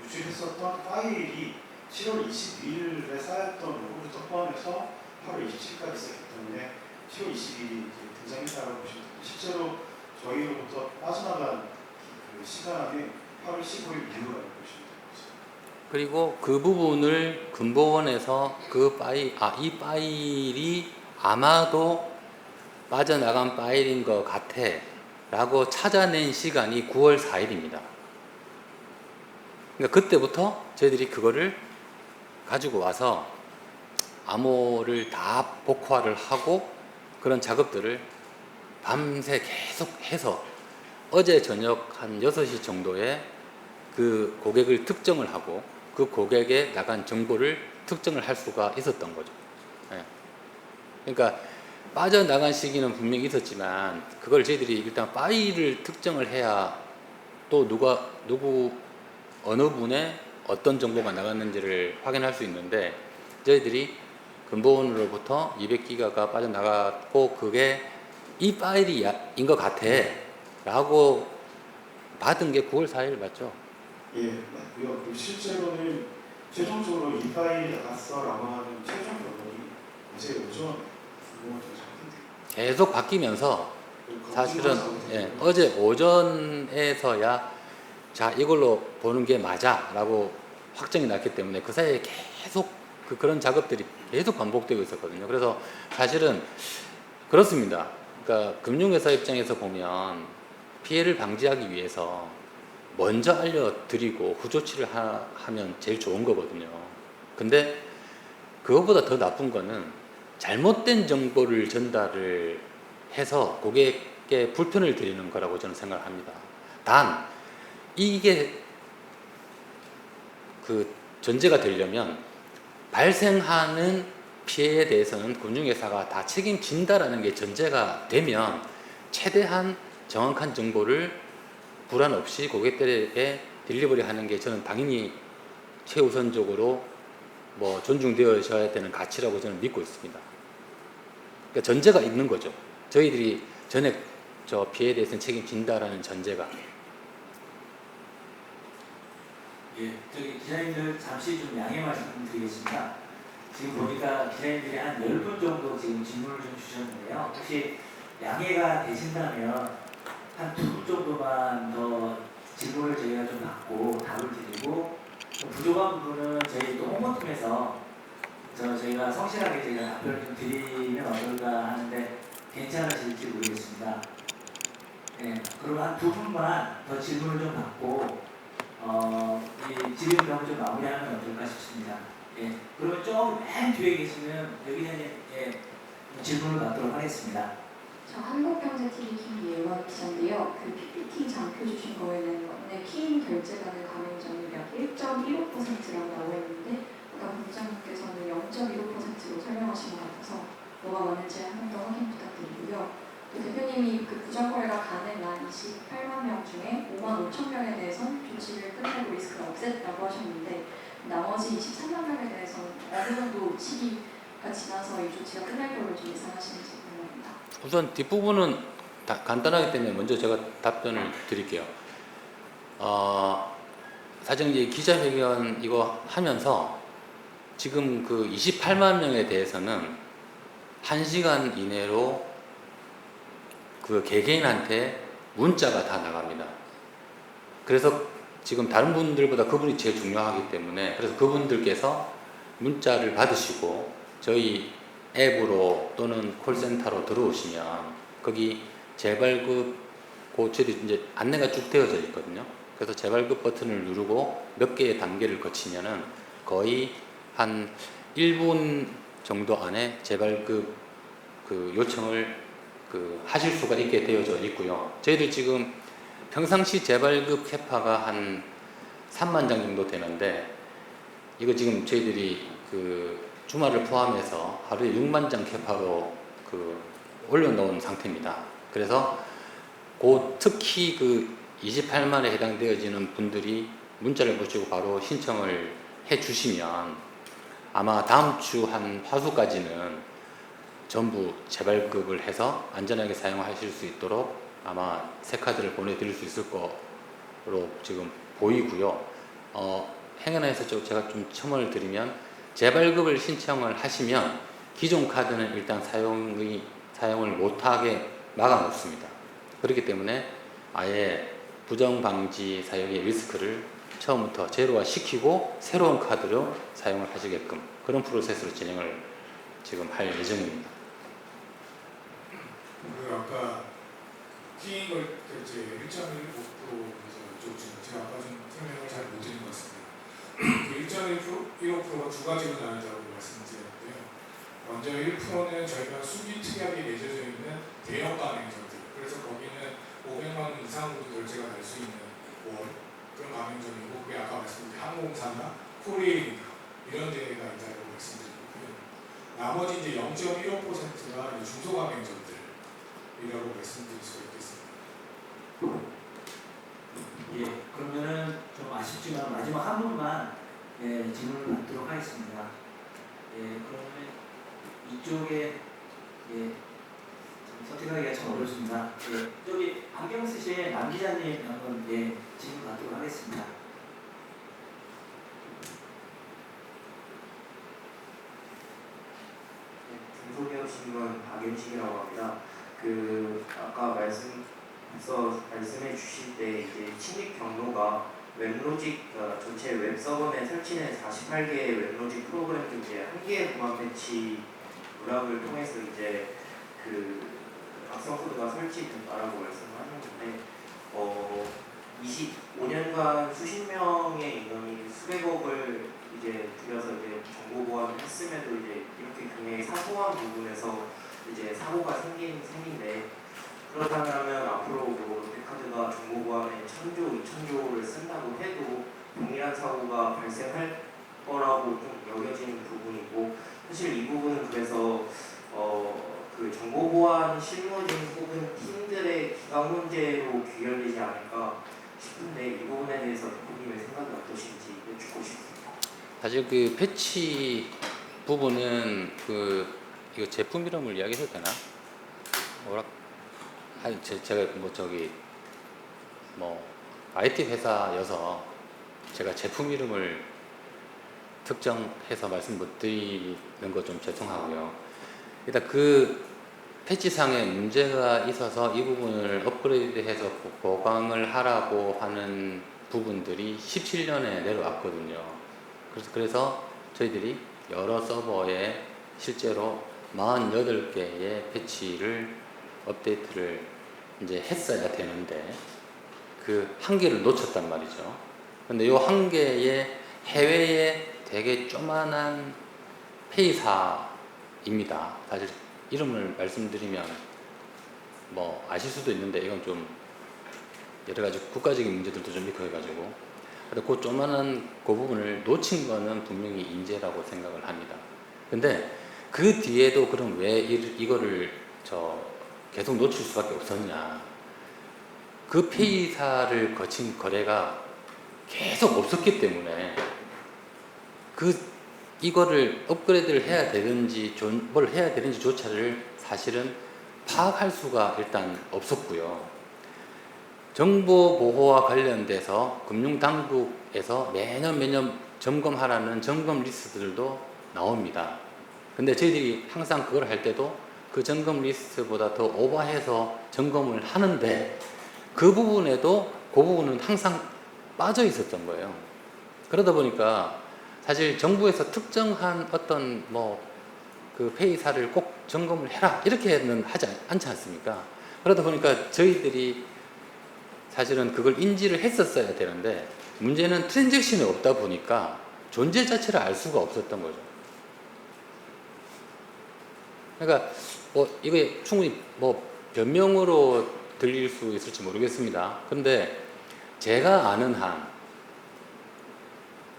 유출했었던 파일이 7월 22일에 쌓였던 요구부터 포함해서 8월 27일까지 쌓였기 때문에 7월 22일이 등장했다고 보시면 됩니다. 실제로 저희로부터 빠져나간 그 시간이 8월 15일 이후라고 보시면 됩니다. 그리고 그 부분을 금보원에서 이 파일이 아마도 빠져나간 파일인 것 같아 라고 찾아낸 시간이 9월 4일입니다. 그러니까 그때부터 저희들이 그거를 가지고 와서 암호를 다 복화를 하고 그런 작업들을 밤새 계속 해서 어제 저녁 한 6시 정도에 그 고객을 특정을 하고 그 고객에 나간 정보를 특정을 할 수가 있었던 거죠. 예. 그러니까 빠져나간 시기는 분명히 있었지만 그걸 저희들이 일단 파일을 특정을 해야 또 누구 어느 분의 어떤 정보가 나갔는지를 확인할 수 있는데 저희들이 금보원으로부터 200기가가 빠져나갔고 그게 이 파일인 것 같아 라고 받은 게 9월 4일 맞죠? 예, 맞고요. 그리고 실제로는 최종적으로 이 파일이 나갔어라고 하는 최종 결론이 어제 오전 계속 바뀌면서 사실은 어제 오전에서야 자 이걸로 보는 게 맞아 라고 확정이 났기 때문에 그 사이에 계속 그런 작업들이 계속 반복되고 있었거든요. 그래서 사실은 그렇습니다. 그러니까 금융회사 입장에서 보면 피해를 방지하기 위해서 먼저 알려드리고 후조치를 하면 제일 좋은 거거든요. 근데 그것보다 더 나쁜 거는 잘못된 정보를 전달을 해서 고객에게 불편을 드리는 거라고 저는 생각합니다. 단 이게 그 전제가 되려면 발생하는 피해에 대해서는 금융회사가 다 책임진다라는 게 전제가 되면 최대한 정확한 정보를 불안 없이 고객들에게 딜리버리 하는 게 저는 당연히 최우선적으로 존중되어져야 되는 가치라고 저는 믿고 있습니다. 그러니까 전제가 있는 거죠. 저희들이 전액 피해에 대해서는 책임진다라는 전제가. 예, 저기 기자님들 잠시 좀 양해 말씀드리겠습니다. 지금 보니까 기자님들이 한 10분 정도 지금 질문을 좀 주셨는데요. 혹시 양해가 되신다면 한 2분 정도만 더 질문을 저희가 좀 받고 답을 드리고 부족한 부분은 저희 또 홍보팀에서 저희가 성실하게 저희가 답변을 좀 드리면 어떨까 하는데 괜찮으실지 모르겠습니다. 네, 그럼 한 2분만 더 질문을 좀 받고 이 질의 경우 좀 마무리하면 어떨까 싶습니다. 예, 그러면 좀 맨 뒤에 계시면 여기는 질문을 받도록 하겠습니다. 저 한국경제TV 김예원 기자인데요. 그 PPT 장표 주신 거에는 원래 키인 결제가능 가맹점이 약 1.15%라고 나와 있는데 아까 본부장님께서는 0.15%로 설명하신 것 같아서 뭐가 맞는지 한 번 더 확인 부탁드리고요. 또 대표님이 그 부정거래가 가능한 28만 명 중에 5만 5천 명에 대해서는 조치를 끝내고 리스크를 없앴다고 하셨는데 나머지 23만 명에 대해서는 어느 정도 시기가 지나서 이 조치가 끝날 걸로 좀 예상하시는지 궁금합니다. 우선 뒷부분은 간단하기 때문에 먼저 제가 답변을 드릴게요. 사실 이제 기자회견 이거 하면서 지금 그 28만 명에 대해서는 1시간 이내로 그 개개인한테 문자가 다 나갑니다. 그래서 지금 다른 분들보다 그분이 제일 중요하기 때문에 그래서 그분들께서 문자를 받으시고 저희 앱으로 또는 콜센터로 들어오시면 거기 재발급 저희도 이제 안내가 쭉 되어져 있거든요. 그래서 재발급 버튼을 누르고 몇 개의 단계를 거치면은 거의 한 1분 정도 안에 재발급 그 요청을 하실 수가 있게 되어져 있고요. 저희들 지금 평상시 재발급 캐파가 한 3만 장 정도 되는데 이거 지금 저희들이 그 주말을 포함해서 하루에 6만 장 캐파로 올려놓은 상태입니다. 그래서 특히 그 28만에 해당되어지는 분들이 문자를 보시고 바로 신청을 해 주시면 아마 다음 주 한 화수까지는 전부 재발급을 해서 안전하게 사용하실 수 있도록 아마 새 카드를 보내드릴 수 있을 거로 지금 보이고요. 행여나해서 제가 좀 첨언을 드리면 재발급을 신청을 하시면 기존 카드는 일단 사용을 못하게 막아놓습니다. 그렇기 때문에 아예 부정 방지 사용의 리스크를 처음부터 제로화 시키고 새로운 카드로 사용을 하시게끔 그런 프로세스로 진행을 지금 할 예정입니다. 그 아까 키잉을 이제 1.15%에서 좀 제가 아까 좀 설명을 잘 못 드린 것 같습니다. 그 1.15%가 두 가지로 나뉘다고 말씀드렸는데요. 먼저 1%는 저희가 수기 특약이 맺어져 있는 대형 가맹점들, 그래서 거기는 500만 원 이상으로 결제가 될 수 있는 그런 가맹점이고, 그게 아까 말씀드린 항공사나 코리에이나 이런 데가 있다고 말씀드렸고요. 나머지 이제 0.15%가 중소가맹점들이라고 말씀드릴 수가 있겠습니다. 예, 그러면은 좀 아쉽지만 마지막 한 분만 질문을 받도록 하겠습니다. 그러면 이쪽에 좀 선택하기가 참 어렵습니다. 저기 안경 쓰신 남 기자님 한번 질문 받도록 하겠습니다. 중소기업신문 박윤식이라고 합니다. 아까 말씀해 주실 때 이제 침입 경로가 웹로직 전체 웹 서버 내 설치된 48개의 웹로직 프로그램 중 이제 한 개의 보안 패치 누락을 통해서 이제 악성 코드가 설치된다라고 말씀하셨는데 25년간 수십 명의 인원이 수백억을 이제 들여서 이제 정보 보안을 했음에도 이제 이렇게 굉장히 사소한 부분에서 이제 사고가 생긴데, 그렇다면 앞으로 롯데카드가 정보 보안에 1000조, 2000조를 쓴다고 해도 동일한 사고가 발생할 거라고 좀 여겨지는 부분이고, 사실 이 부분은 그래서 그 정보 보안 실무진 혹은 팀들의 기강 문제로 귀결되지 않을까 싶은데, 이 부분에 대해서 대표님의 생각은 어떠신지 여쭙고 싶습니다. 사실 그 패치 부분은 이거 제품 이름을 이야기해도 되나? 제가 IT 회사여서 제가 제품 이름을 특정해서 말씀 못 드리는 거 좀 죄송하고요. 일단 그 패치상에 문제가 있어서 이 부분을 업그레이드해서 보강을 하라고 하는 부분들이 17년에 내려왔거든요. 그래서 저희들이 여러 서버에 실제로 48개의 패치를 업데이트를 이제 했어야 되는데 그 한계를 놓쳤단 말이죠. 근데 이 한계에 해외에 되게 조만한 페이사입니다. 사실 이름을 말씀드리면 아실 수도 있는데 이건 좀 여러 가지 국가적인 문제들도 좀 있고 해가지고 그 조만한 그 부분을 놓친 거는 분명히 인재라고 생각을 합니다. 근데 그 뒤에도 그럼 왜 이거를 계속 놓칠 수밖에 없었냐? 그 페이사를 거친 거래가 계속 없었기 때문에 이거를 업그레이드를 해야 되는지 뭘 해야 되는지조차를 사실은 파악할 수가 일단 없었고요. 정보 보호와 관련돼서 금융당국에서 매년 점검하라는 점검 리스트들도 나옵니다. 근데 저희들이 항상 그걸 할 때도 그 점검 리스트보다 더 오버해서 점검을 하는데 그 부분은 항상 빠져 있었던 거예요. 그러다 보니까 사실 정부에서 특정한 어떤 그 페이사를 꼭 점검을 해라 이렇게는 하지 않지 않습니까? 그러다 보니까 저희들이 사실은 그걸 인지를 했었어야 되는데 문제는 트랜잭션이 없다 보니까 존재 자체를 알 수가 없었던 거죠. 그러니까 이게 충분히 변명으로 들릴 수 있을지 모르겠습니다. 그런데 제가 아는 한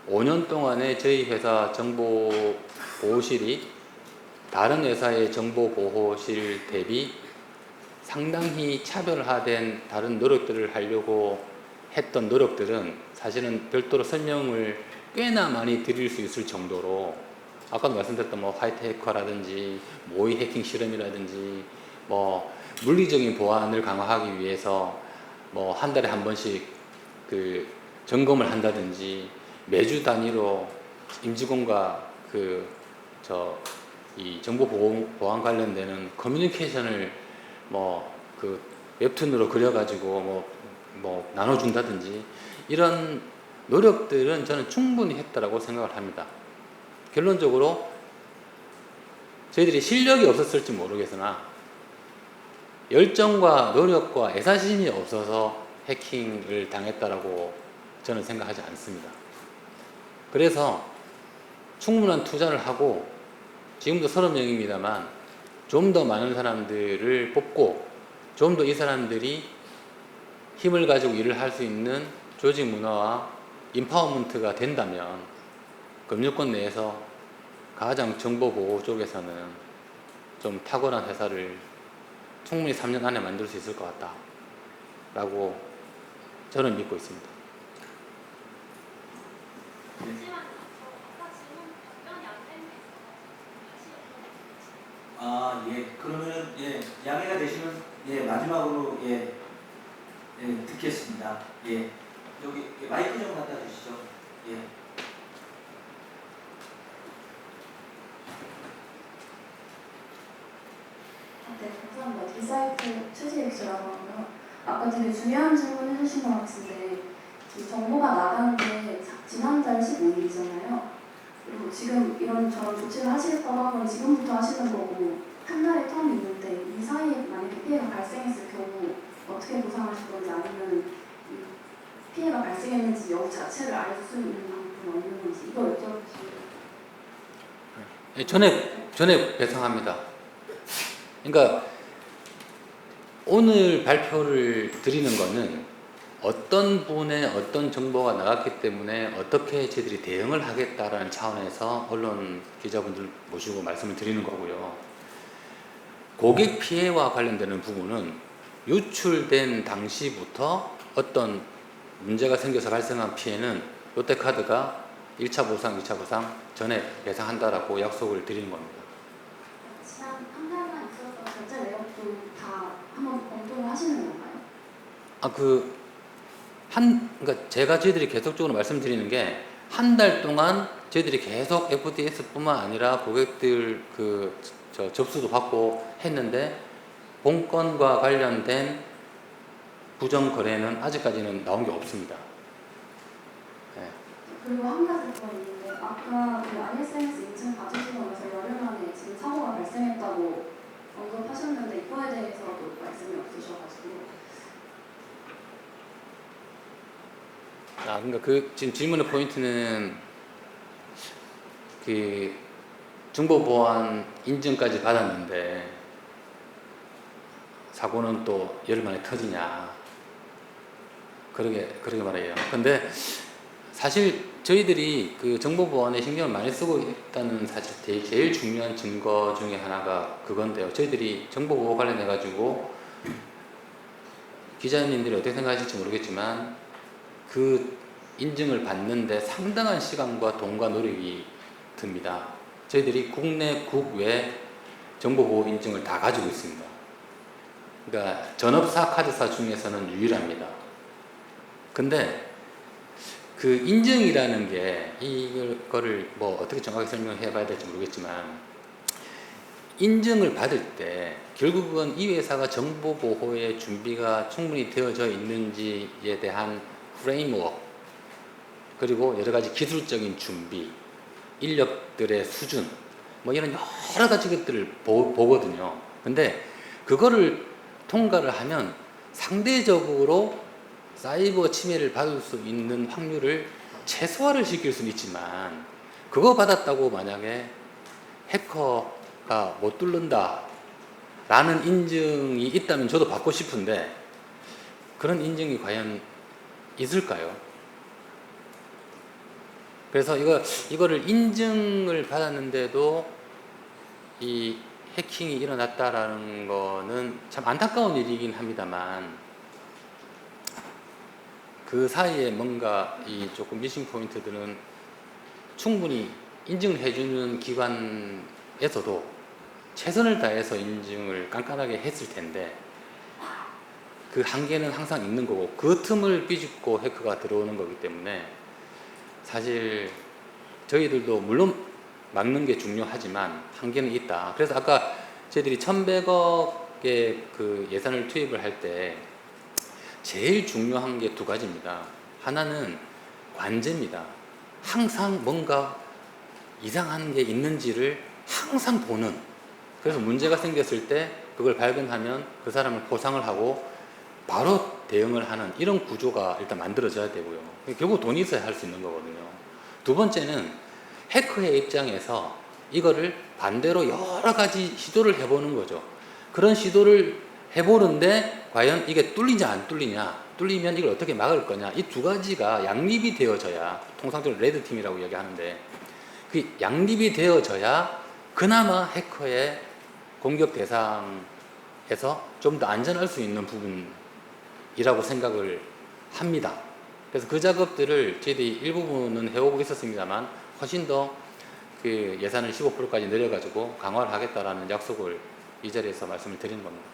5년 동안에 저희 회사 정보보호실이 다른 회사의 정보보호실 대비 상당히 차별화된 다른 노력들을 하려고 했던 노력들은 사실은 별도로 설명을 꽤나 많이 드릴 수 있을 정도로 아까도 말씀드렸던 화이트 해커라든지 모의 해킹 실험이라든지 물리적인 보안을 강화하기 위해서 한 달에 한 번씩 그 점검을 한다든지 매주 단위로 임직원과 이 정보 보안 관련되는 커뮤니케이션을 그 웹툰으로 그려가지고 뭐 나눠준다든지 이런 노력들은 저는 충분히 했다라고 생각을 합니다. 결론적으로 저희들이 실력이 없었을지 모르겠으나 열정과 노력과 애사심이 없어서 해킹을 당했다라고 저는 생각하지 않습니다. 그래서 충분한 투자를 하고 지금도 30명입니다만 좀 더 많은 사람들을 뽑고 좀 더 이 사람들이 힘을 가지고 일을 할 수 있는 조직 문화와 인파워먼트가 된다면 금융권 내에서 가장 정보보호 쪽에서는 좀 탁월한 회사를 충분히 3년 안에 만들 수 있을 것 같다 라고 저는 믿고 있습니다. 예. 그러면은 양해가 되시면 마지막으로 듣겠습니다. 여기 마이크 좀 갖다 주시죠. 네, 감사합니다. 디사이트 최지익수라고 하고요. 아까 되게 중요한 질문 해주신 것 같은데 이 정보가 나간 게 지난달 15일이잖아요. 그리고 지금 이런저런 조치를 하시겠다고 하면 지금부터 하시는 거고 한 달의 텀이 있는데 이 사이에 만약에 피해가 발생했을 경우 어떻게 보상하실 건지 아니면 피해가 발생했는지 여부 자체를 알 수 있는 방법은 없는 건지 이거 여쭤보시면 전액 배상합니다. 그러니까 오늘 발표를 드리는 거는 어떤 분의 어떤 정보가 나갔기 때문에 어떻게 저희들이 대응을 하겠다라는 차원에서 언론 기자분들 모시고 말씀을 드리는 거고요. 고객 피해와 관련되는 부분은 유출된 당시부터 어떤 문제가 생겨서 발생한 피해는 롯데카드가 1차 보상, 2차 보상 전액 배상한다라고 약속을 드리는 겁니다. 지난 한 달만 있었던 결제 내역도 다 한번 검토를 하시는 건가요? 그러니까 제가 저희들이 계속적으로 말씀드리는 게 한 달 동안 저희들이 계속 FDS뿐만 아니라 고객들 접수도 받고 했는데 본건과 관련된 부정 거래는 아직까지는 나온 게 없습니다. 그리고 한 가지 더 있는데 아까 ISMS 인증 받으시고 나서 열흘 만에 지금 사고가 발생했다고 언급하셨는데 이거에 대해서도 말씀이 없으셔가지고 그러니까 지금 질문의 포인트는 정보보안 인증까지 받았는데 사고는 또 열흘 만에 터지냐 그러게 말이에요. 근데 사실 저희들이 정보보안에 신경을 많이 쓰고 있다는 사실 제일 중요한 증거 중에 하나가 그건데요. 저희들이 정보보호 관련해 가지고 기자님들이 어떻게 생각하실지 모르겠지만 그 인증을 받는데 상당한 시간과 돈과 노력이 듭니다. 저희들이 국내 국외 정보보호 인증을 다 가지고 있습니다. 그러니까 전업사 카드사 중에서는 유일합니다. 근데 그 인증이라는 게 이거를 뭐 어떻게 정확하게 설명해 봐야 될지 모르겠지만 인증을 받을 때 결국은 이 회사가 정보 보호의 준비가 충분히 되어져 있는지에 대한 프레임워크 그리고 여러 가지 기술적인 준비, 인력들의 수준 뭐 이런 여러 가지 것들을 보거든요. 근데 그거를 통과를 하면 상대적으로 사이버 침해를 받을 수 있는 확률을 최소화를 시킬 수는 있지만 그거 받았다고 만약에 해커가 못 뚫는다 라는 인증이 있다면 저도 받고 싶은데 그런 인증이 과연 있을까요? 그래서 이거를 인증을 받았는데도 이 해킹이 일어났다라는 거는 참 안타까운 일이긴 합니다만 그 사이에 뭔가 이 조금 미싱 포인트들은 충분히 인증을 해주는 기관에서도 최선을 다해서 인증을 깐깐하게 했을 텐데 그 한계는 항상 있는 거고 그 틈을 비집고 해커가 들어오는 거기 때문에 사실 저희들도 물론 막는 게 중요하지만 한계는 있다. 그래서 아까 저희들이 1,100억의 그 예산을 투입을 할 때 제일 중요한 게 두 가지입니다. 하나는 관제입니다. 항상 뭔가 이상한 게 있는지를 항상 보는, 그래서 문제가 생겼을 때 그걸 발견하면 그 사람을 포상을 하고 바로 대응을 하는 이런 구조가 일단 만들어져야 되고요. 결국 돈이 있어야 할 수 있는 거거든요. 두 번째는 해커의 입장에서 이거를 반대로 여러 가지 시도를 해보는 거죠. 그런 시도를 해보는데 과연 이게 뚫리냐 안 뚫리냐, 뚫리면 이걸 어떻게 막을 거냐, 이 두 가지가 양립이 되어져야, 통상적으로 레드팀이라고 이야기하는데 그 양립이 되어져야 그나마 해커의 공격 대상에서 좀 더 안전할 수 있는 부분이라고 생각을 합니다. 그래서 그 작업들을 저희들이 일부분은 해오고 있었습니다만 훨씬 더 그 예산을 15%까지 늘려가지고 강화를 하겠다라는 약속을 이 자리에서 말씀을 드리는 겁니다.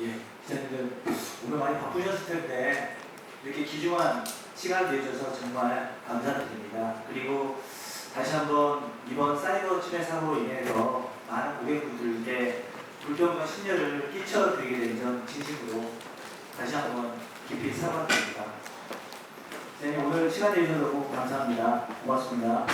예, 기자님들 오늘 많이 바쁘셨을 텐데 이렇게 귀중한 시간을 내주셔서 정말 감사드립니다. 그리고 다시 한번 이번 사이버 침해 사고로 인해서 많은 고객분들께 불평과 심려를 끼쳐드리게 된 점 진심으로 다시 한번 깊이 사과드립니다. 기자님 오늘 시간 내주셔서 너무 감사합니다. 고맙습니다.